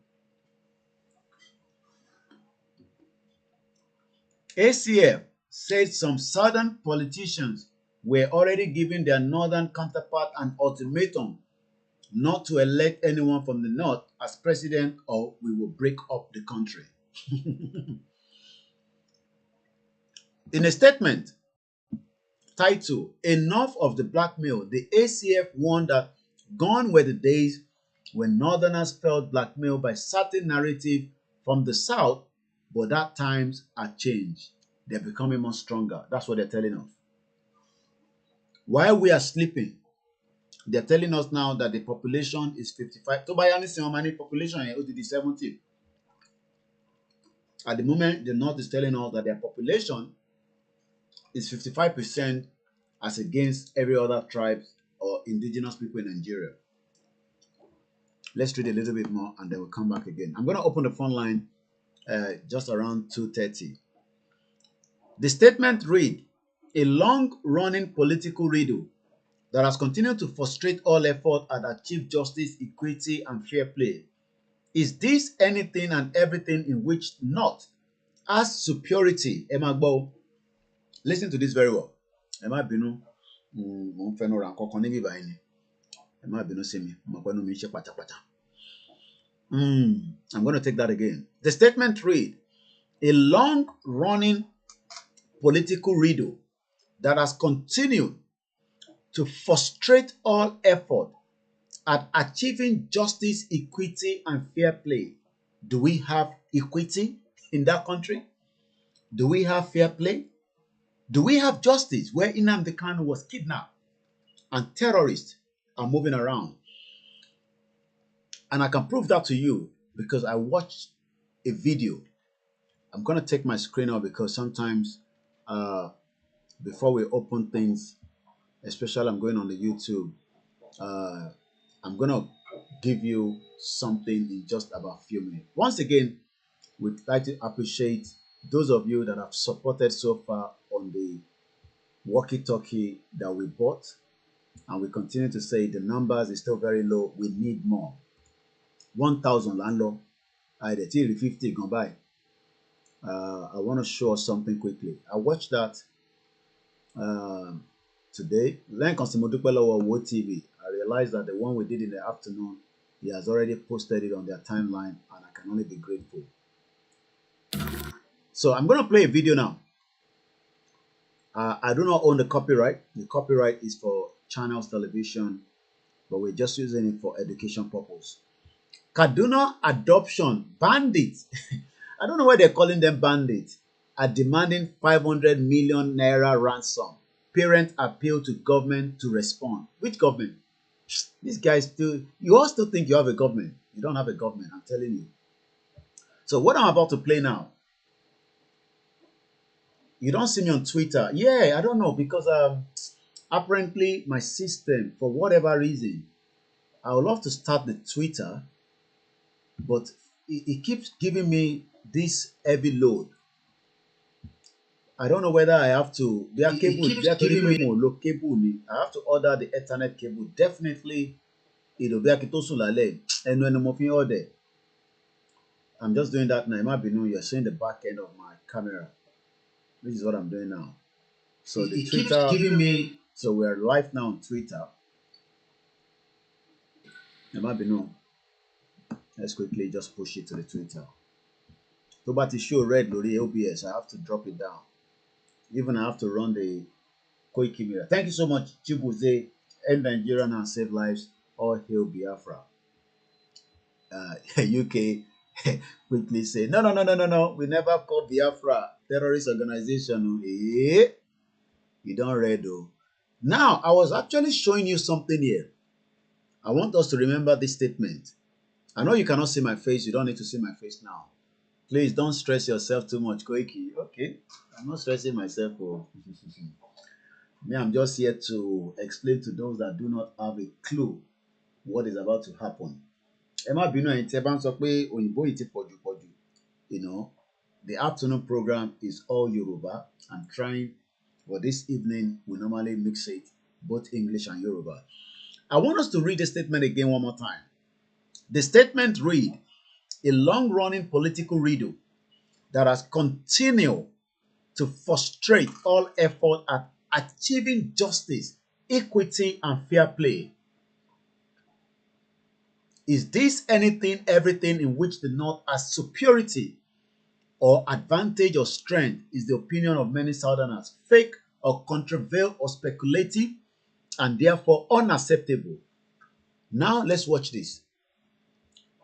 ACF said some southern politicians were already giving their northern counterpart an ultimatum not to elect anyone from the north as president or we will break up the country. In a statement titled, Enough of the Blackmail, the ACF warned that gone were the days when northerners felt blackmailed by certain narrative from the south, but that times are changed. They're becoming more stronger. That's what they're telling us. While we are sleeping, they're telling us now that the population is 55. To buy any population is 70. At the moment, the North is telling us that their population is 55% as against every other tribe or indigenous people in Nigeria. Let's read a little bit more and then we'll come back again. I'm going to open the phone line just around 2:30. The statement read, a long-running political riddle that has continued to frustrate all effort at achieve justice, equity, and fair play. Is this anything and everything in which not as superiority? Emagbo, listen to this very well. Emma Binu, I'm going to take that again. The statement read, a long-running political riddle that has continued to frustrate all effort at achieving justice, equity, and fair play. Do we have equity in that country? Do we have fair play? Do we have justice where NNAMDI KANU was kidnapped and terrorists are moving around? And I can prove that to you because I watched a video. I'm going to take my screen off because sometimes before we open things, especially I'm going on the YouTube, I'm going to give you something in just about a few minutes. Once again, we'd like to appreciate those of you that have supported so far on the walkie-talkie that we bought. And we continue to say the numbers is still very low. We need more. 1,000 landlord. I did 50 gone by. I want to show us something quickly. I watched that today. Then TV. I realized that the one we did in the afternoon, he has already posted it on their timeline, and I can only be grateful. So I'm going to play a video now. I do not own the copyright. The copyright is for Channels Television, but we're just using it for education purpose. Kaduna adoption bandits. I don't know why they're calling them bandits. Are demanding 500 million naira ransom. Parents appeal to government to respond. Which government? These guys still, you all still think you have a government. You don't have a government, I'm telling you. So what I'm about to play now, you don't see me on Twitter. Yeah, I don't know, because apparently my system, for whatever reason, I would love to start the Twitter, but it keeps giving me this heavy load. I don't know whether I have to. I have to order the Ethernet cable. Definitely, it'll be order. I'm just doing that now. It might be new. You're seeing the back end of my camera. This is what I'm doing now. So the Twitter keeps giving me. So we're live now on Twitter. It might be new. Let's quickly just push it to the Twitter. So, but it show red Lori OBS. I have to drop it down. Even I have to run the KOIKIMEDIA. Thank you so much, Chibuze, End Nigeria and Save Lives, All Hail Biafra. UK quickly say, no. We never call Biafra terrorist organization. You don't read though. Now, I was actually showing you something here. I want us to remember this statement. I know you cannot see my face. You don't need to see my face now. Please don't stress yourself too much, Koiki. Okay, I'm not stressing myself. Me, I'm just here to explain to those that do not have a clue what is about to happen. You know, the afternoon program is all Yoruba. I'm trying, but this evening we normally mix it both English and Yoruba. I want us to read the statement again one more time. The statement read, a long-running political riddle that has continued to frustrate all effort at achieving justice, equity, and fair play. Is this anything, everything in which the North has superiority or advantage or strength is the opinion of many Southerners fake or controversial or speculative and therefore unacceptable. Now let's watch this.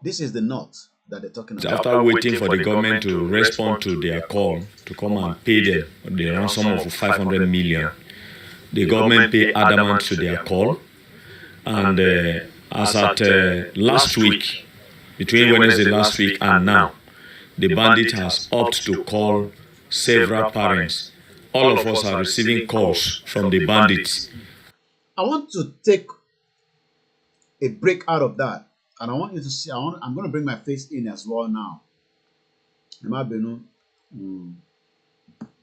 This is the North that they're talking about. After waiting for the government to respond to their call to come and pay them the ransom of 500 million, the government paid adamant to their call. And as at last week, between Wednesday last week and now, the bandit has opted to call several parents. All of us are receiving calls from the bandits. I want to take a break out of that And I want you to see, I'm going to bring my face in as well now. Ẹ má bínú,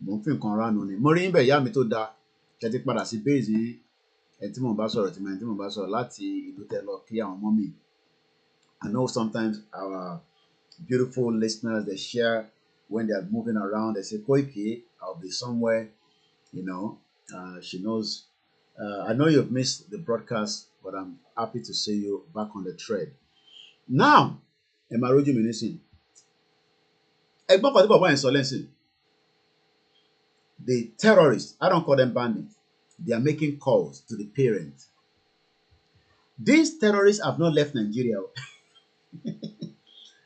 mo ń fi nǹkan ránu ni. Mo rí yín bẹ̀ ìyá mi tó dáa. Kẹ́ ti padà sí base ẹ̀ tí mo bá sọ̀rọ̀ tí mo bá sọ̀rọ̀ láti ìlú tẹ́ lọ kí àwọn ọmọ mi. I know sometimes our beautiful listeners, they share when they are moving around. They say, Koiki, I'll be somewhere, you know. She knows. I know you've missed the broadcast, but I'm happy to see you back on the thread. Now, Emaroju Ministry. The terrorists, I don't call them bandits, they are making calls to the parents. These terrorists have not left Nigeria.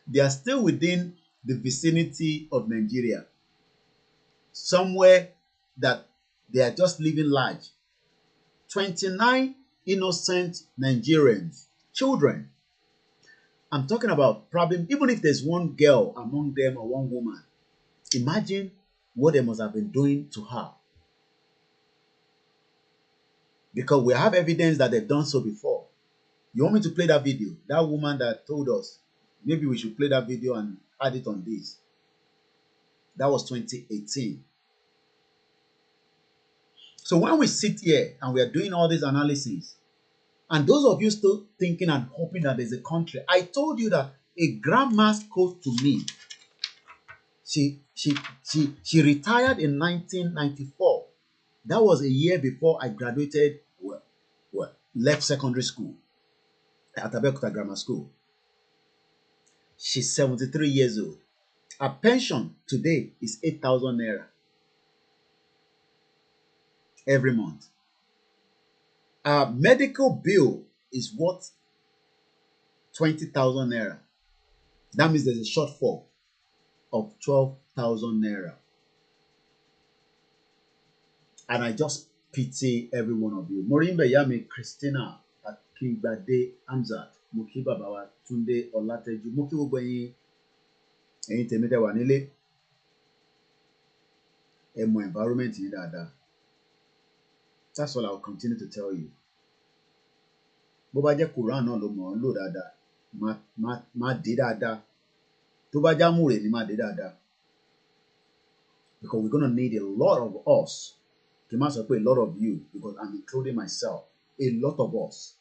They are still within the vicinity of Nigeria. Somewhere that they are just living large. 29 innocent Nigerians, children. I'm talking about probably, even if there's one girl among them or one woman, imagine what they must have been doing to her. Because we have evidence that they've done so before. You want me to play that video? That woman that told us, maybe we should play that video and add it on this. That was 2018. So when we sit here and we are doing all this analysis, and those of you still thinking and hoping that there's a country, I told you that a grandma spoke to me. She retired in 1994. That was a year before I graduated, left secondary school at Abeokuta Grammar School. She's 73 years old. Her pension today is 8,000 naira every month. Her medical bill is worth 20,000 naira. That means there's a shortfall of 12,000 naira. And I just pity every one of you. Morimbe Yami Christina Akigbade Hamzat Muki Babawa Tunde Olateju Muki Ugbeyin Eyin tèmi tẹ́ wà nílé ẹ mọ environment yìí dáadáa. That's all I will continue to tell you. Bó bá jẹ́ Quran náà ló mọ̀ ọ́ lò dáadáa má dé dáadáa. Tó bá já múre ni má dé dáadáa. Because we're going to need a lot of us. Kì í má sọ pé a lot of you, because I'm including myself. A lot of us.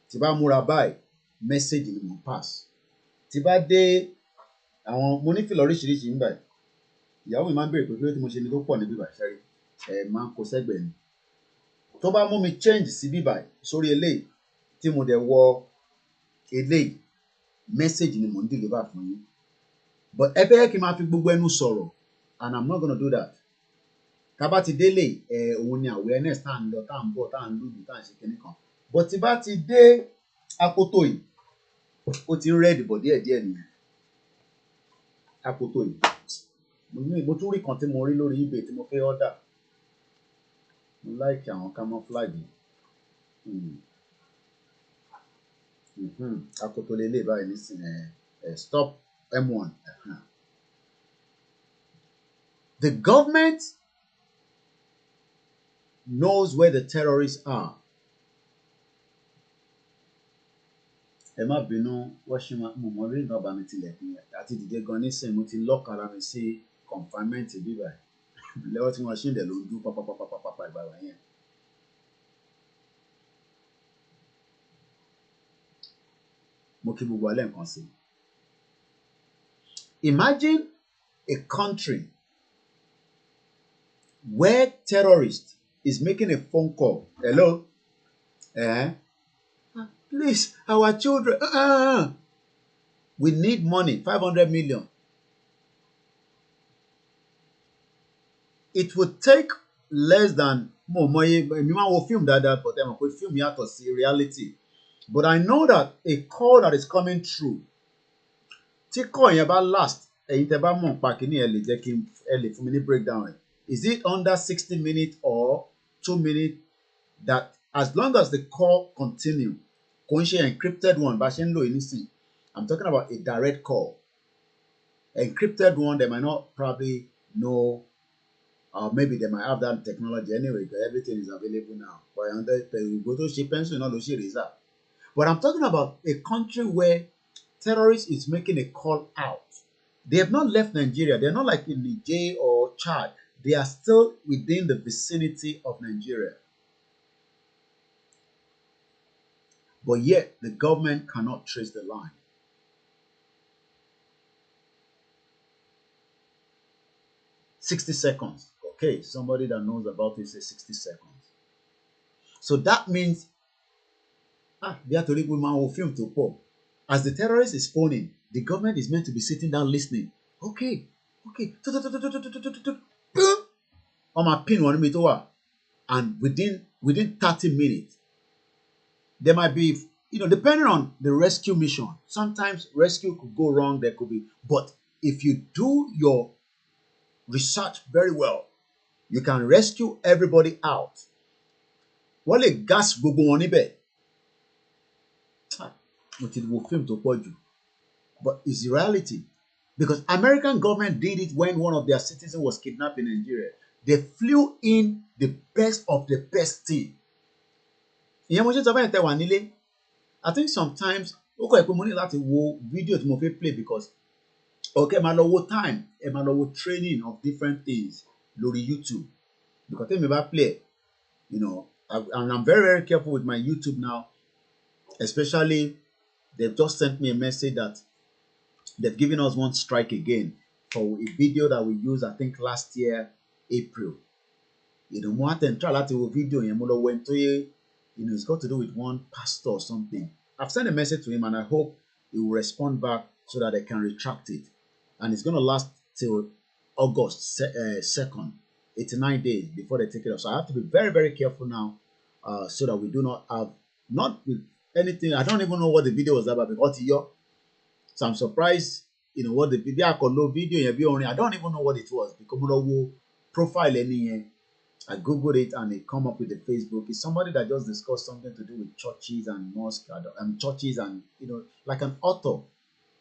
Tí bá múra báyìí, message ni mo pass. Tí bá dé àwọn mo ní fìlà oríṣiríṣi nígbà yìí. Ìyàwó mi máa ń béèrè pé kí ló tí mo ṣe ni tó pọ̀ ní bíbà ṣẹ́rí. Máa ń kó sẹ́gbẹ̀ẹ́ ni. Tó bá mú mi change sí bíbà sórí eléyìí tí mo dẹ̀ wọ eléyìí, message ni mo ń deliver fún yín. But ẹ fẹ́ kí n máa fi gbogbo ẹnu sọ̀rọ̀, and I'm not gonna do that. Tá bá ti délé òun ni awareness tá à ń lọ tá à ń bọ̀ tá à ń lùlù tá à ń ṣe kinní kan. But tí bá ti dé akoto yìí, ó ti ń rẹ́ẹ̀dì bọ̀ díẹ̀díẹ̀ nìyẹn. Akoto yìí. Mo tún rí kan tí mo rí lórí eBay tí mo fẹ́ order. Mo like àwọn camouflage. Akoto lélẹ̀ báyìí nísìnyí. Stop M1. The government knows where the terrorists are. Ẹ má bínú wọ́n ṣe mo mọ rí nǹkan bá mi tilẹ̀kùn àti dìde gan nísìnyí mo ti lock ara mi sí confinement bíbá lẹ́wọ́ tí wọ́n ṣì ń dẹ̀ ló ń dún pápápápápápá ìgbàgbà yẹn. Mo kí gbogbo alẹ́ nǹkan sí. Imagine a country where terrorist is making a phone call. Hello? Please, our children. We need money, 500 million. It would take less than film that, but then we film here to see reality. But I know that a call that is coming through, tí call yẹn bá last, ẹ̀yin tẹ́ bá mọ̀ pa kíní ẹ lè jẹ́ kí ẹ lè fún mi ní breakdown. Is it under 60 minutes or 2 minutes? That as long as the call continue, kò ń ṣe encrypted one bá ṣe ń lò yìí nísìn. I'm talking about a direct call. Encrypted one, they might not probably know, or maybe they might have that technology anyway, because everything is available now. But go to ship pencil, not to ship razor. But I'm talking about a country where terrorists is making a call out. They have not left Nigeria. They're not like in Niger or Chad. They are still within the vicinity of Nigeria. But yet, the government cannot trace the line. "60 seconds. Okay, somebody that knows about it says 60 seconds. So that means, film to pop. As the terrorist is phoning, the government is meant to be sitting down listening. Okay. On my pin 1 meter. And within 30 minutes, there might be, depending on the rescue mission, sometimes rescue could go wrong, there could be, but if you do your research very well, you can rescue everybody out. Wọ́n lè gas gbogbo wọn níbẹ̀. Mo ti wo film tó pọ̀ jù. But it's the reality. Because American government did it when one of their citizens was kidnapped in Nigeria. They flew in the best of the best team. Ìyẹn mo ṣe sọ fún ẹ̀ tẹ́ wà nílé. I think sometimes ó kọ̀ ẹ́ pé mo ní láti wo fídíò tí mo fẹ́ play because okay, máa lọ wo time, ẹ máa lọ wo training of different things lórí YouTube. Because tẹ́mi bá play, and I'm very, very careful with my YouTube now. Especially, they've just sent me a message that they've given us one strike again for a video that we used, I think, last year, April. Mo wá tẹ̀ ń try láti wo video yẹn, mo lọ wo ẹni tó yẹ, it's got to do with one pastor or something. I've sent a message to him and I hope he will respond back so that I can retract it. And it's going to last till August 2nd, 89 days before they take it off. So I have to be very, very careful now so that we do not have, not with anything. I don't even know what the video was about because so I'm surprised, what the video, I don't even know what it was because profile I googled it and it come up with the Facebook. It's somebody that just discussed something to do with churches and mosques and churches and like an author.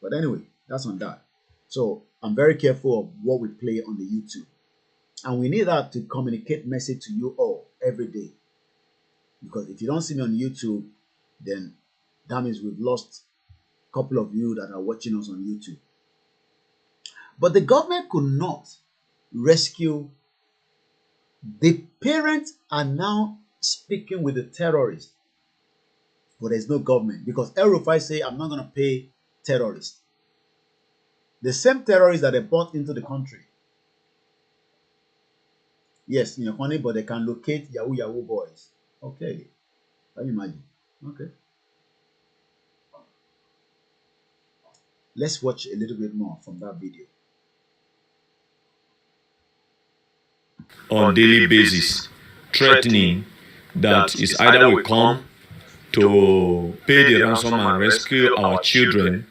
But anyway, that's on that. So I'm very careful of what we play on the YouTube. And we need that to communicate message to you all every day. Because if you don't see me on YouTube, then that means we've lost a couple of you that are watching us on YouTube. But the government could not rescue. The parents are now speaking with the terrorists. But there's no government. Because El Rufai say, I'm not going to pay terrorists. The same terrorists that they brought into the country. Yes, funny, but they can locate Yahoo boys. Okay. Can you imagine? Okay. Let's watch a little bit more from that video. On daily basis, threatening that is either we come to pay the ransom and rescue our children,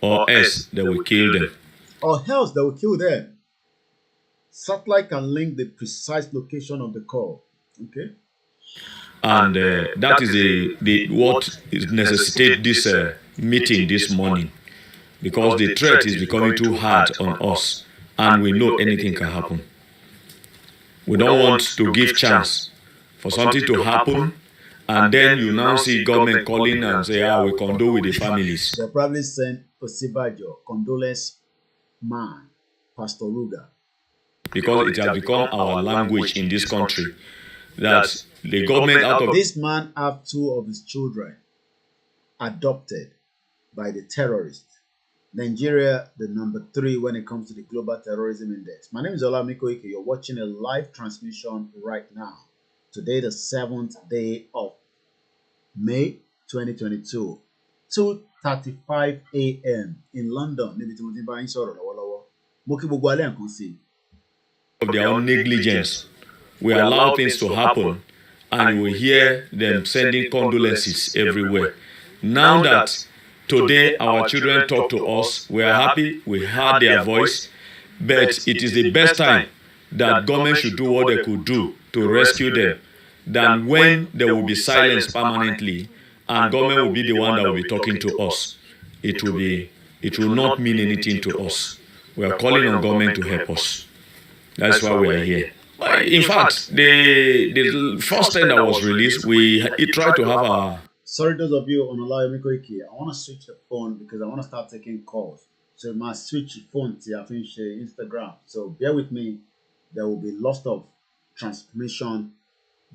or else they will kill them. Or else they will kill them. Satellite can link the precise location of the call. Okay. And that is what necessitates this meeting this morning, because the threat is becoming too hard on us, and we know anything can happen. We don't want to give chance for something to happen, and then you now see government calling and say, we condole with the families. They'll probably send Osibajo, condolence man, Pastor Ruga. Because it has become our language in this country that the government out of... This man have 2 of his children adopted by the terrorists. Nigeria, the number 3 when it comes to the Global Terrorism Index. My name is OLAMILEKAN. You're watching a live transmission right now. Today, the 7th day of May 2022. 2:35 a.m. in London. Of their own negligence, we allow things to happen, and we hear them sending condolences everywhere. Now that today our children talk to us, we are happy, we heard their voice, but it is the best time that government should do what they could do to rescue them, than when they will be silenced permanently and government will be the one that will be talking to us. It will not mean anything to us. We are calling on government to help us. That's why we are here. In fact, the first time that was released, it tried to have a... Sorry, those of you on OLAMILEKAN Koiki. I want to switch the phone because I want to start taking calls. So my switch phone to Instagram. So bear with me. There will be loss of transmission,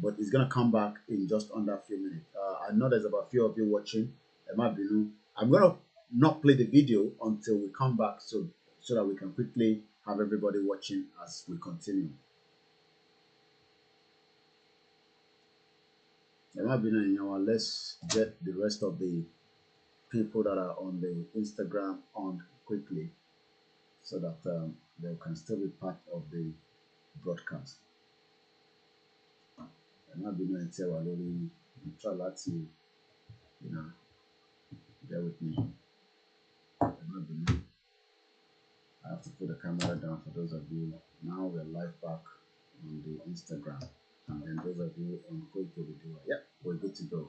but it's gonna come back in just under a few minutes. I know there's about a few of you watching. I'm gonna not play the video until we come back, so that we can quickly have everybody watching as we continue. Let's get the rest of the people that are on the Instagram on quickly, so that they can still be part of the broadcast. Try to, bear with me. I have to put the camera down for those of you. Now we're live back on the Instagram. And then those of you on KOIKIMEDIA, yeah, we're good to go.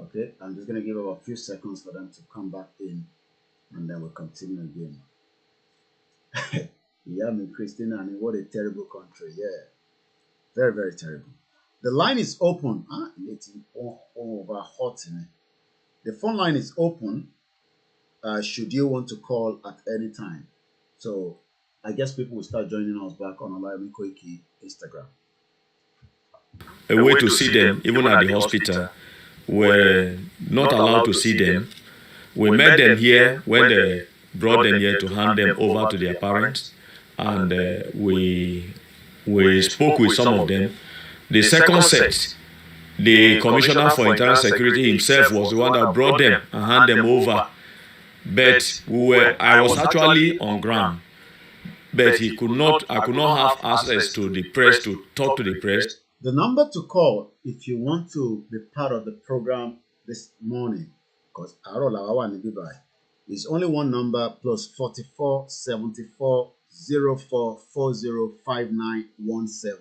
Okay, I'm just going to give about a few seconds for them to come back in, and then we'll continue again. Yeah, me, Christina, and what a terrible country. Yeah, very, very terrible. The line is open. It's over hot in it. The phone line is open. Should you want to call at any time. So I guess people will start joining us back on OLAMILEKAN Koiki Instagram. A way to see them, even at the hospital, we're not allowed to see them. We met them here when they brought them here to hand them over to their parents, and we spoke with some of them. The second set, the Commissioner for Internal Security himself was the one that brought them and handed them over. But I was actually on ground, but I could not have access to the press to talk to the press. The number to call if you want to be part of the program this morning, because is only one number, plus 44 74 04 40 5917.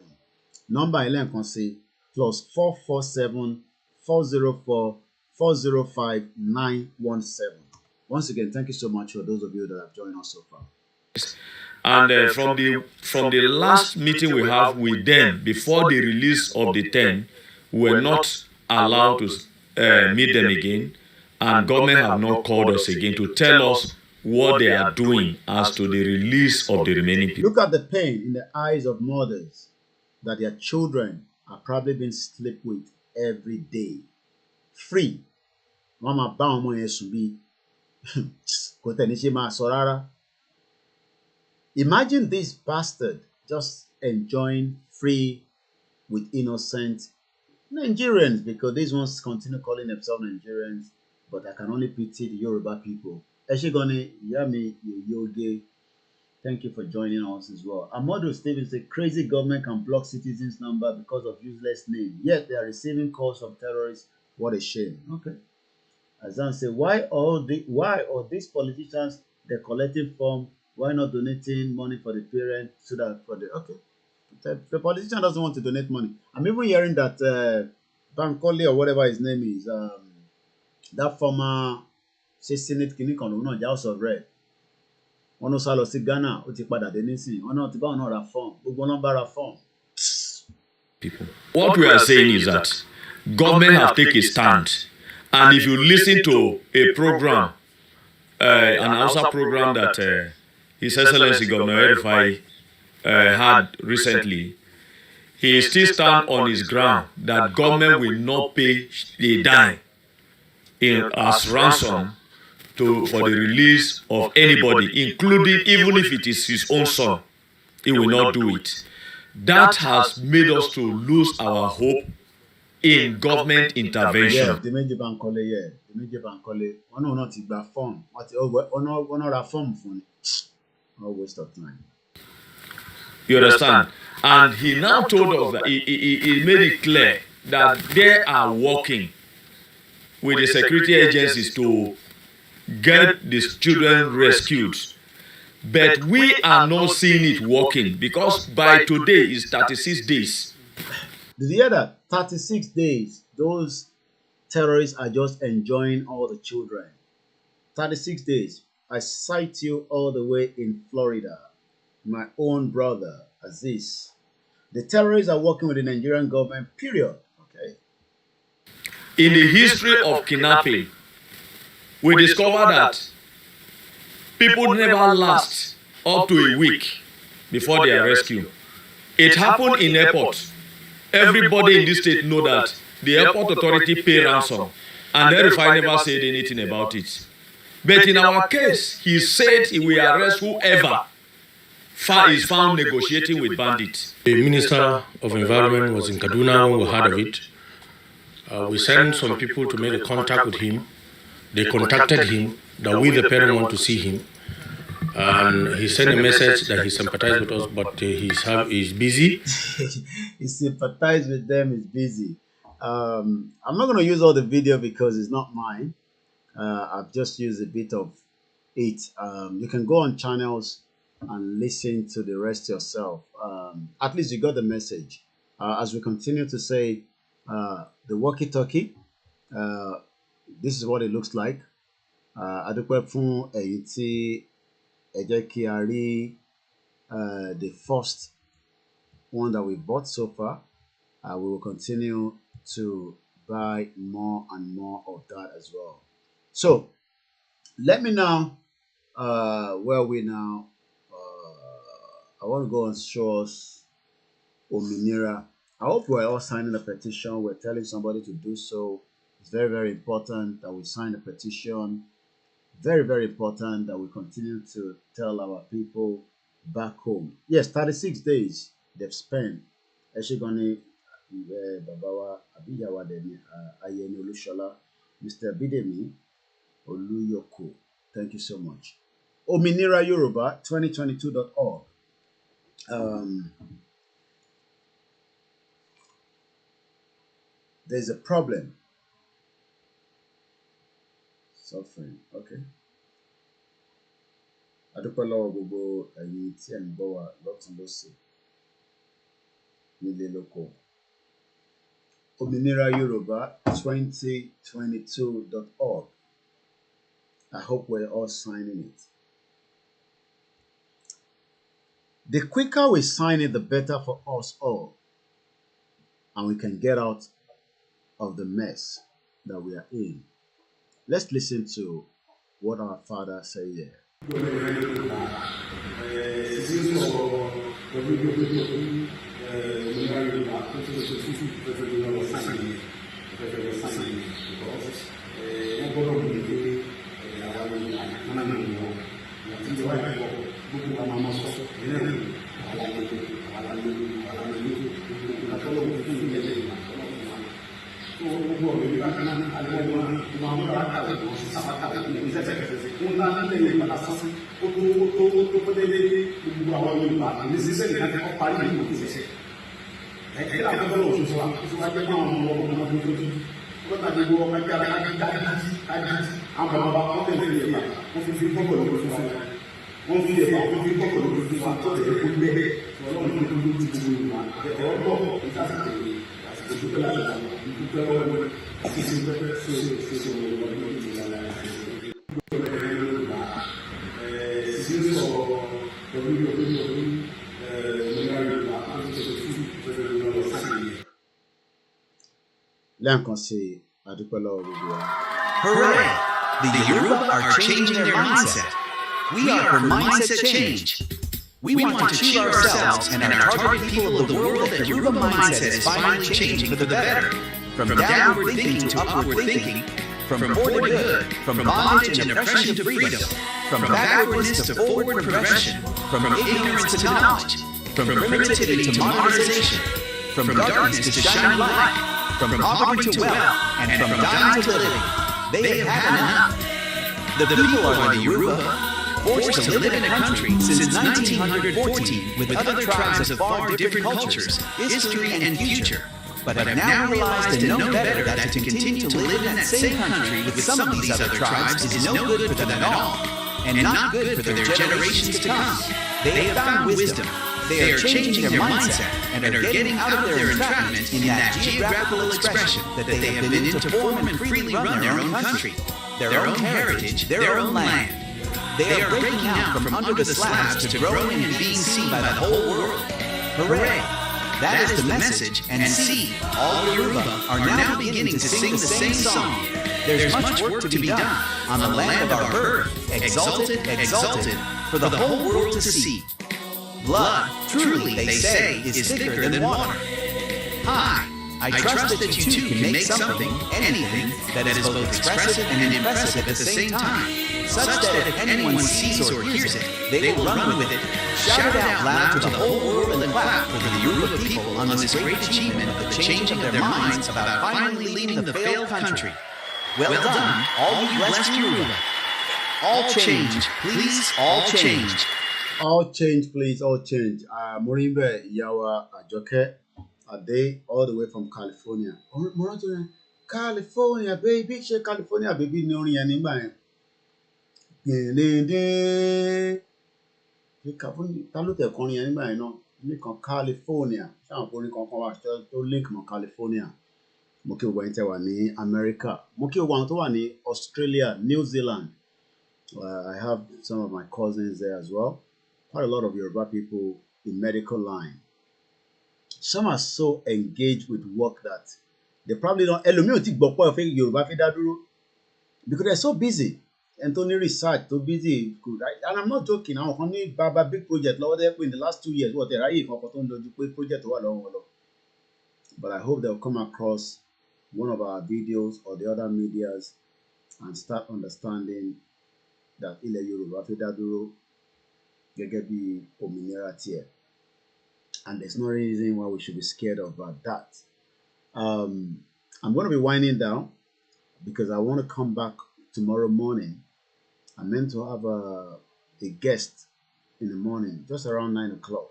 Number 11 can say plus 447 404 405 917. Once again, thank you so much for those of you that have joined us so far. And from the last meeting we have with them before the release of the 10, we were not allowed to meet them again, and government have not called us again to tell us what they are doing as to the release of the remaining people. Look at the pain in the eyes of mothers that their children are probably being slept with every day. Free. Mama Baomo Yesubi. Imagine this bastard just enjoying free with innocent Nigerians, because these ones continue calling themselves Nigerians, but I can only pity the Yoruba people. Eshigoni Yami Yoge, thank you for joining us as well. Amadu Stevens, a crazy government can block citizens' number because of useless name, yet they are receiving calls from terrorists. What a shame. Okay. Azan say, why all these politicians, they're collecting form, why not donating money for the parents so that for the the politician doesn't want to donate money. I'm even hearing that Bankole or whatever his name is, that former Senate Kinikon, House of Red, one of Salo Ghana, Utipada Denisi, one of the Banora form, Ugonabara form. People. What we are saying is that government have taken a stand. And if you listen to a program, an Hausa program that His Excellency Governor Erifai had recently, he still stands on his ground that government will not pay a dime as ransom for the release of anybody, including even if it is his own son. He will not do it. That has made us to lose our hope in government intervention. Yeah, the major Bankole, yeah. The major Bankole. One not to form. One not a form for it. No waste of time. You understand? And he now told us that he made it clear that they are working with the security agencies to get these children rescued. But we are not seeing it working, because by today is 36 days. Did you hear that? 36 days. Those terrorists are just enjoying all the children. 36 days. I cite you all the way in Florida. My own brother, Aziz. The terrorists are working with the Nigerian government, period. Okay. in the history of kidnapping, we discover that people never last up to a week before they are rescued. It happened in airport. Everybody in this state know that the airport authority pay ransom, and the refinery never said anything about it. But in our case, he said he will arrest whoever is found negotiating with bandits. The Minister of Environment was in Kaduna when we heard of it. We sent some people to make a contact with him. They contacted him that we, the parent, want to see him. And he sent a message that he sympathized with us, but he's busy. He sympathized with them, he's busy. I'm not going to use all the video because it's not mine. I've just used a bit of it. You can go on channels and listen to the rest yourself. At least you got the message. As we continue to say, the walkie-talkie, this is what it looks like. The first one that we bought so far. We will continue to buy more and more of that as well. So let me now, where we now, I want to go and show us Ominira. I hope we're all signing a petition. We're telling somebody to do so. It's very, very important that we sign a petition. Very, very important that we continue to tell our people back home. Yes, 36 days they've spent. Eshigoni Babawa Abiyawa Ayeni Olushola, Mr. Bidemi Oluyoko. Thank you so much. Ominira Yoruba 2022.org. There's a problem. Suffering. Okay. Adúpẹ́lọ́wọ́ gbogbo ẹ̀yin tí ẹ̀ ń gbọ́ wa lọ́tùn lósì nílé lóko. Ominira Yoruba 2022.org. I hope we're all signing it. The quicker we sign it, the better for us all. And we can get out of the mess that we are in. Let's listen to what our father said here. Hooray! The Yoruba are changing their mindset. We are for mindset change. We want to achieve ourselves and our target people of the world that Yoruba mindset is finally changing for the better. From downward thinking to upward thinking, from poor to good, from bondage and oppression to freedom, from backwardness to forward progression, from ignorance to knowledge, from primitivity to modernization, from darkness to shining light, from poverty to wealth, and from dying to living. They have had enough. The people are the Yoruba, forced to live in a country since 1914 with other tribes of far different cultures, history, and future, but have now realized and known better that to continue to live in that same country with some of these other tribes is no good for them at all, and not good for their generations to come. They have found wisdom. They are changing their mindset and are getting out of their entrapment in that geographical expression that they have been in to form and freely run their own country, their own heritage, their own land. They are breaking out from under the slabs to growing and being seen by the whole world. Hooray! That is the message. And C, all Yoruba are now beginning to sing the same song. There's much work to be done on the land of our birth, exalted, exalted, for the whole world to see. Blood, truly, they say, is thicker than water. Hi, I trust that you too can make something, anything, that is both expressive and impressive at the same time, such that if anyone sees or hears it, they will run with it, shout it out loud to the whole world and clap for the Yoruba people on this great achievement of the change of their minds about finally leaving the failed country. Well done, all you blessed Yoruba. All change, please, all change. All change, please, all change. Morimbe Yawa Ajoke Ade, all the way from California. California, baby, she California, baby, no orin yẹn nígbà yẹn. Ta ló tẹ̀ kọrin yẹn nígbà yẹn náà? Nìkan California, ṣáà orin kankan wà tó link mọ́ California. Mo kí gbogbo ẹ̀yin tẹ́ wà ní America. Mo kí gbogbo àwọn tó wà ní Australia, New Zealand. I have some of my cousins there as well. Quite a lot of Yoruba people in medical line. Some are so engaged with work that they probably don't. Ẹlòmíì ò tí gbọ́ pé ó fẹ́ Yorùbá fi dá dúró because they're so busy. And Tony research so busy. And I'm not joking. Àwọn kan ní baba big project lọ́wọ́ dẹ́ pé in the last 2 years wọ́n tẹ̀ ráyè kankan tó ń dojú pé project wà lọ́wọ́ wọn lọ. But I hope they'll come across one of our videos or the other medias and start understanding that ilẹ̀ Yorùbá fi dá dúró gẹ́gẹ́ bí òmìnira tiẹ̀. And there's no reason why we should be scared about that. I'm going to be winding down because I want to come back tomorrow morning. I'm meant to have a guest in the morning, just around 9 o'clock.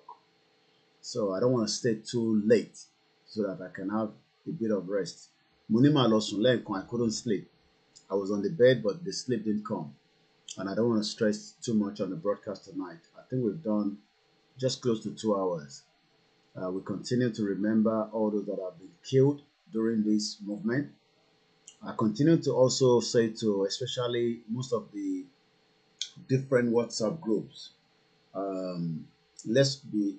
So I don't want to stay too late so that I can have a bit of rest. Munima I couldn't sleep. I was on the bed, but the sleep didn't come. And I don't want to stress too much on the broadcast tonight. I think we've done just close to 2 hours. We continue to remember all those that have been killed during this movement. I continue to also say to especially most of the different WhatsApp groups, let's be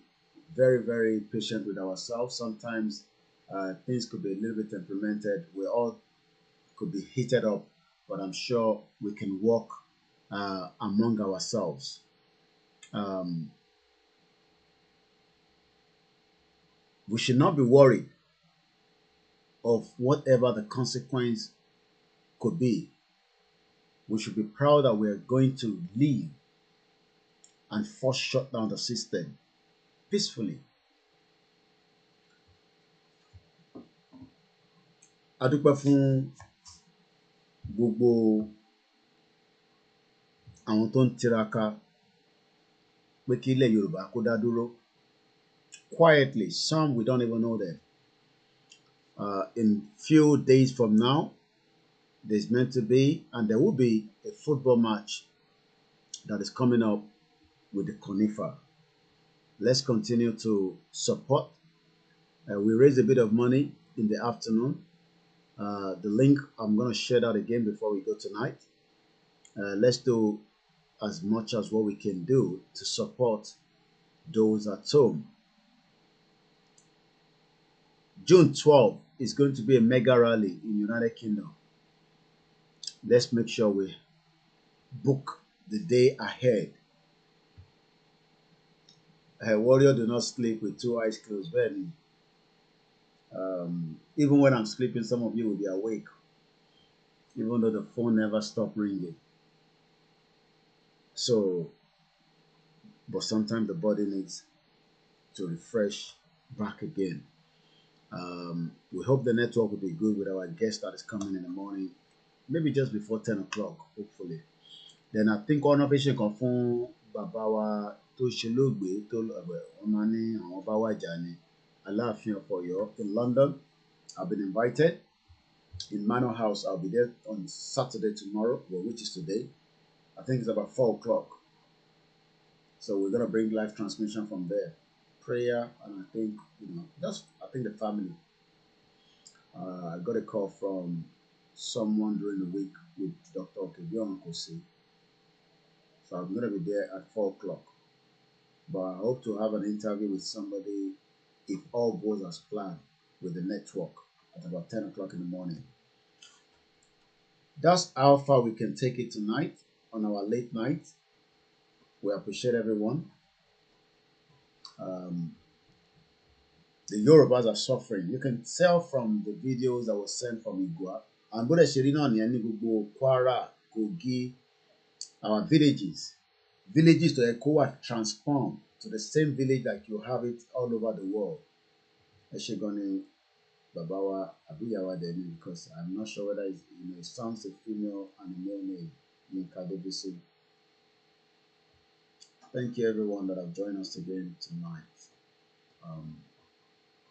very, very patient with ourselves. Sometimes things could be a little bit temperamented. We all could be heated up, but I'm sure we can work among ourselves. We should not be worried of whatever the consequence could be. We should be proud that we are going to leave and force shut down the system peacefully. Adúpẹ́ fún gbogbo àwọn tó ń tiraka pé kí ilẹ̀ Yorùbá kó dá dúró. Quietly, some we don't even know them. In few days from now, there's meant to be, and there will be, a football match that is coming up with the CONIFA. Let's continue to support. We raised a bit of money in the afternoon. The link, I'm going to share that again before we go tonight. Let's do as much as what we can do to support those at home. June 12th is going to be a mega rally in United Kingdom. Let's make sure we book the day ahead. A warrior do not sleep with 2 eyes closed. Ben, even when I'm sleeping, some of you will be awake, even though the phone never stopped ringing. So, but sometimes the body needs to refresh back again. We hope the network will be good with our guest that is coming in the morning, maybe just before 10 o'clock, hopefully. Then I think one of us can phone Babawa to Shilugbe to Omani and Obawa Jani. Aláàfin for you in London. I've been invited. In Manor House, I'll be there on Saturday tomorrow, well, which is today. I think it's about 4 o'clock. So we're gonna bring live transmission from there. Prayer, and I think, I think the family. I got a call from someone during the week with Dr. KABIRU. So I'm going to be there at 4 o'clock. But I hope to have an interview with somebody if all goes as planned with the network at about 10 o'clock in the morning. That's how far we can take it tonight on our late night. We appreciate everyone. The Yorubas are suffering. You can tell from the videos that were sent from Igua. And Boda Shirina Nyani Gugu, Kwara, Kogi, our villages to Eko are transformed to the same village like you have it all over the world. Eshegoni Babawa Abiyawa Deni, because I'm not sure whether it's, it sounds a female and a male name in Kadebisi. Thank you everyone that have joined us again tonight.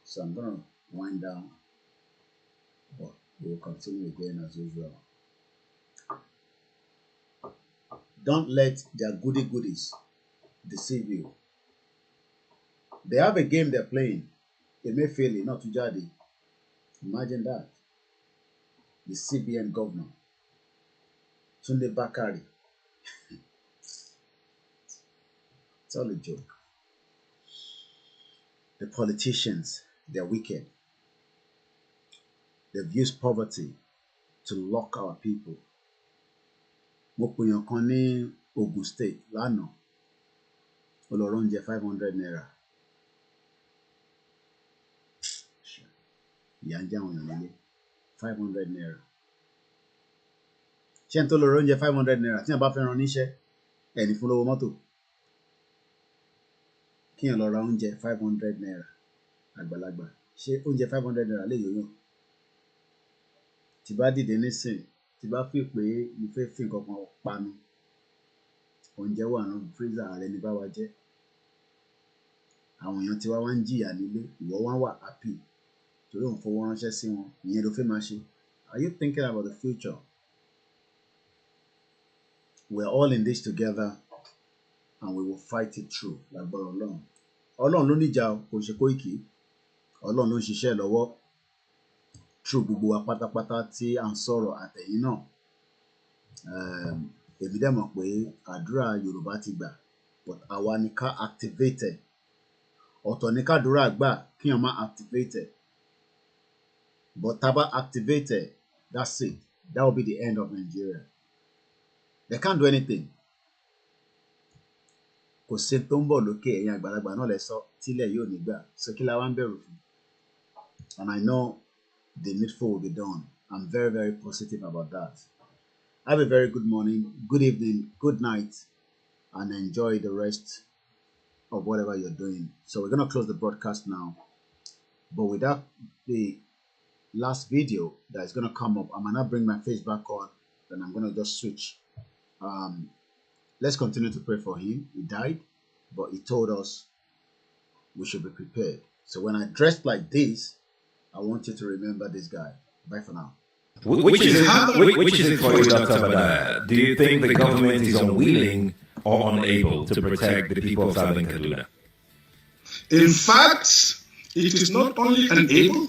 So I'm gonna wind down, but we will continue again as usual. Don't let their goodies deceive you. They have a game they're playing. Emefiele, not Tujadi. Imagine that. The CBN governor, Tunde Bakari. It's all a joke. The politicians, they're wicked. They've used poverty to lock our people. Mokunyan kan ní Ogun State lánàá, Ọlọ́run jẹ 500 naira. Ìyà ń jẹ àwọn èèyàn nílé, 500 naira. Ṣé n tó lọ́rọ̀ oúnjẹ 500 naira tí wọ́n bá fẹ́ ran níṣẹ́ ẹni fún lówó mọ́tò? Kí èèyàn lọ ra oúnjẹ 500 naira àgbàlagbà. Ṣé oúnjẹ 500 naira lè yóyàn? Tí bá dìde nísìn, tí bá fi pé mo fẹ́ fi nǹkan kan panu, oúnjẹ wà nínú freezer rẹ ní bá wa jẹ́. Àwọn èèyàn tí wá ń jìyà nílé, ìwọ wá wà happy torí òun fowó ránṣẹ́ sí wọn, ìyẹn ló fẹ́ máa ṣe. Are you thinking about the future? We're all in this together and we will fight it through. Lágbára Ọlọ́run. Ọlọ́run ló níjà kò ṣe Kóìkì. Ọlọ́run ló ń ṣiṣẹ́ lọ́wọ́. Through gbogbo wa pátápátá tí à ń sọ̀rọ̀ àtẹ̀yìn náà. Èmi dẹ̀ mọ̀ pé àdúrà Yorùbá ti gbà, but àwa ni ká activate. Ọ̀tọ̀ ni kádúrà gbà kí èèyàn má activate. But tá bá activate, that's it. That will be the end of Nigeria. They can't do anything. Kò sí tó ń bọ̀ lókè ẹ̀yin àgbàlagbà náà lẹ sọ tílẹ̀ yóò ní gbà. So kí la wá ń bẹ̀rù fún? And I know the needful will be done. I'm very, very positive about that. Have a very good morning, good evening, good night, and enjoy the rest of whatever you're doing. So we're going to close the broadcast now. But without the last video that is going to come up, I'm going to bring my face back on, then I'm going to just switch. Let's continue to pray for him. He died, but he told us we should be prepared. So when I dressed like this, I want you to remember this guy. Bye for now. Which is it for you, Dr. Badaya? Do you think the government is unwilling or unable to protect the people of Southern Kaduna? In fact, it is not only unable,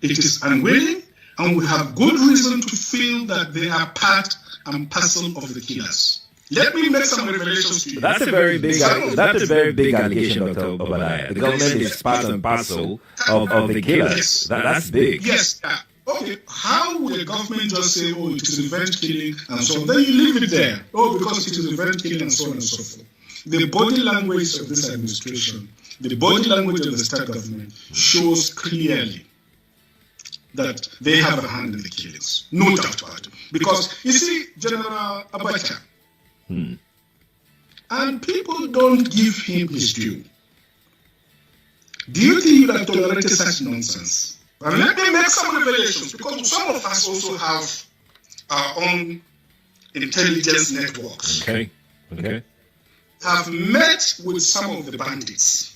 it is unwilling, and we have good reason to feel that they are part and parcel of the killers. Let me make some revelations to you. That's a very big allegation, Dr. Obadiah. The government is part and parcel of the killers. Yes. That's big. Yes. Okay, how will the government just say, oh, it is revenge killing and so on? Then you leave it there. Oh, because it is revenge killing and so on and so forth. The body language of this administration, the body language of the state government shows clearly that they have a hand in the killings. No doubt about it. Because, you see, General Abacha, and people don't give him his due. Do you think you have tolerated such nonsense? And let me make some revelations, because some of us also have our own intelligence networks. Okay. Have met with some of the bandits.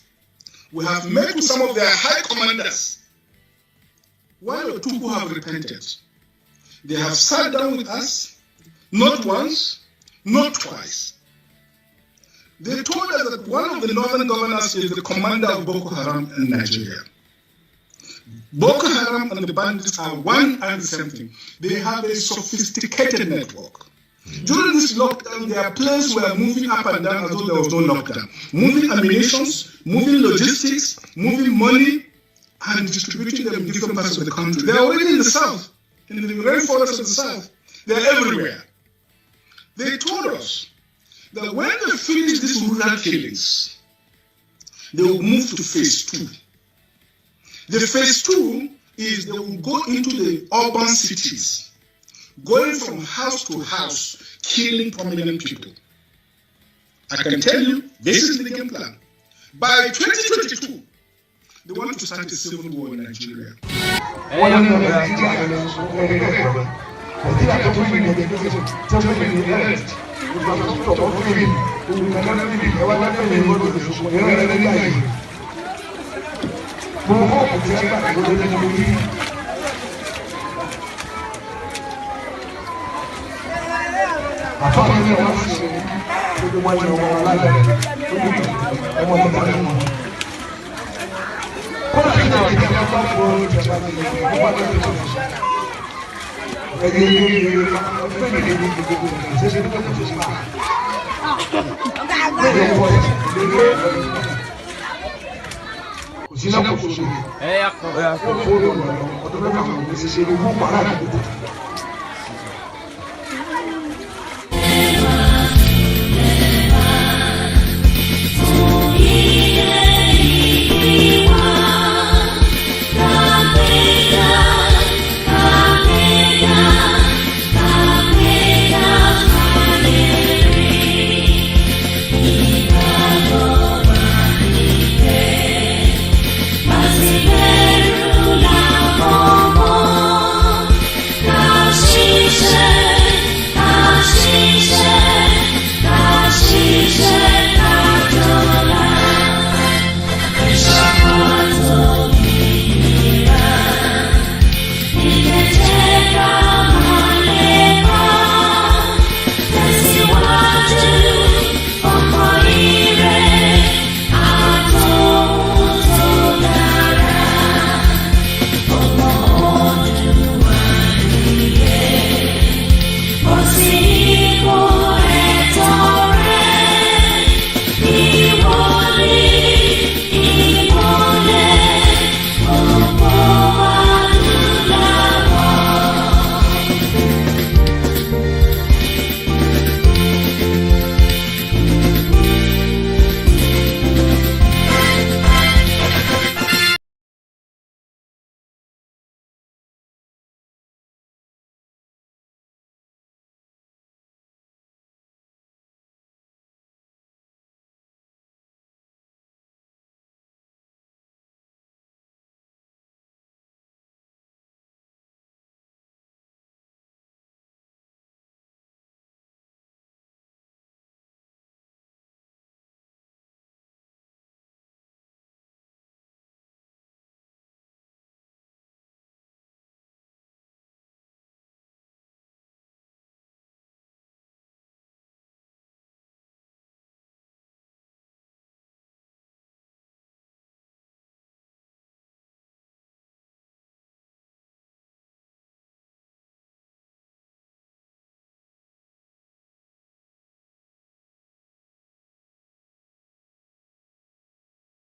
We have met with some of their high commanders. One or two who have repented. They have sat down with us, not once, not twice. They told us that one of the northern governors is the commander of Boko Haram in Nigeria. Boko Haram and the bandits are one and the same thing. They have a sophisticated network. During this lockdown, their planes were moving up and down as though there was no lockdown. Moving ammunitions, moving logistics, moving money, and distributing them in different parts of the country. They're already in the south, in the rainforests of the south. They're everywhere. They told us that when they finish these rural killings, they will move to phase 2. The phase 2 is they will go into the urban cities, going from house to house, killing prominent people. I can tell you, this is the game plan. By 2022, they want to start a civil war in Nigeria.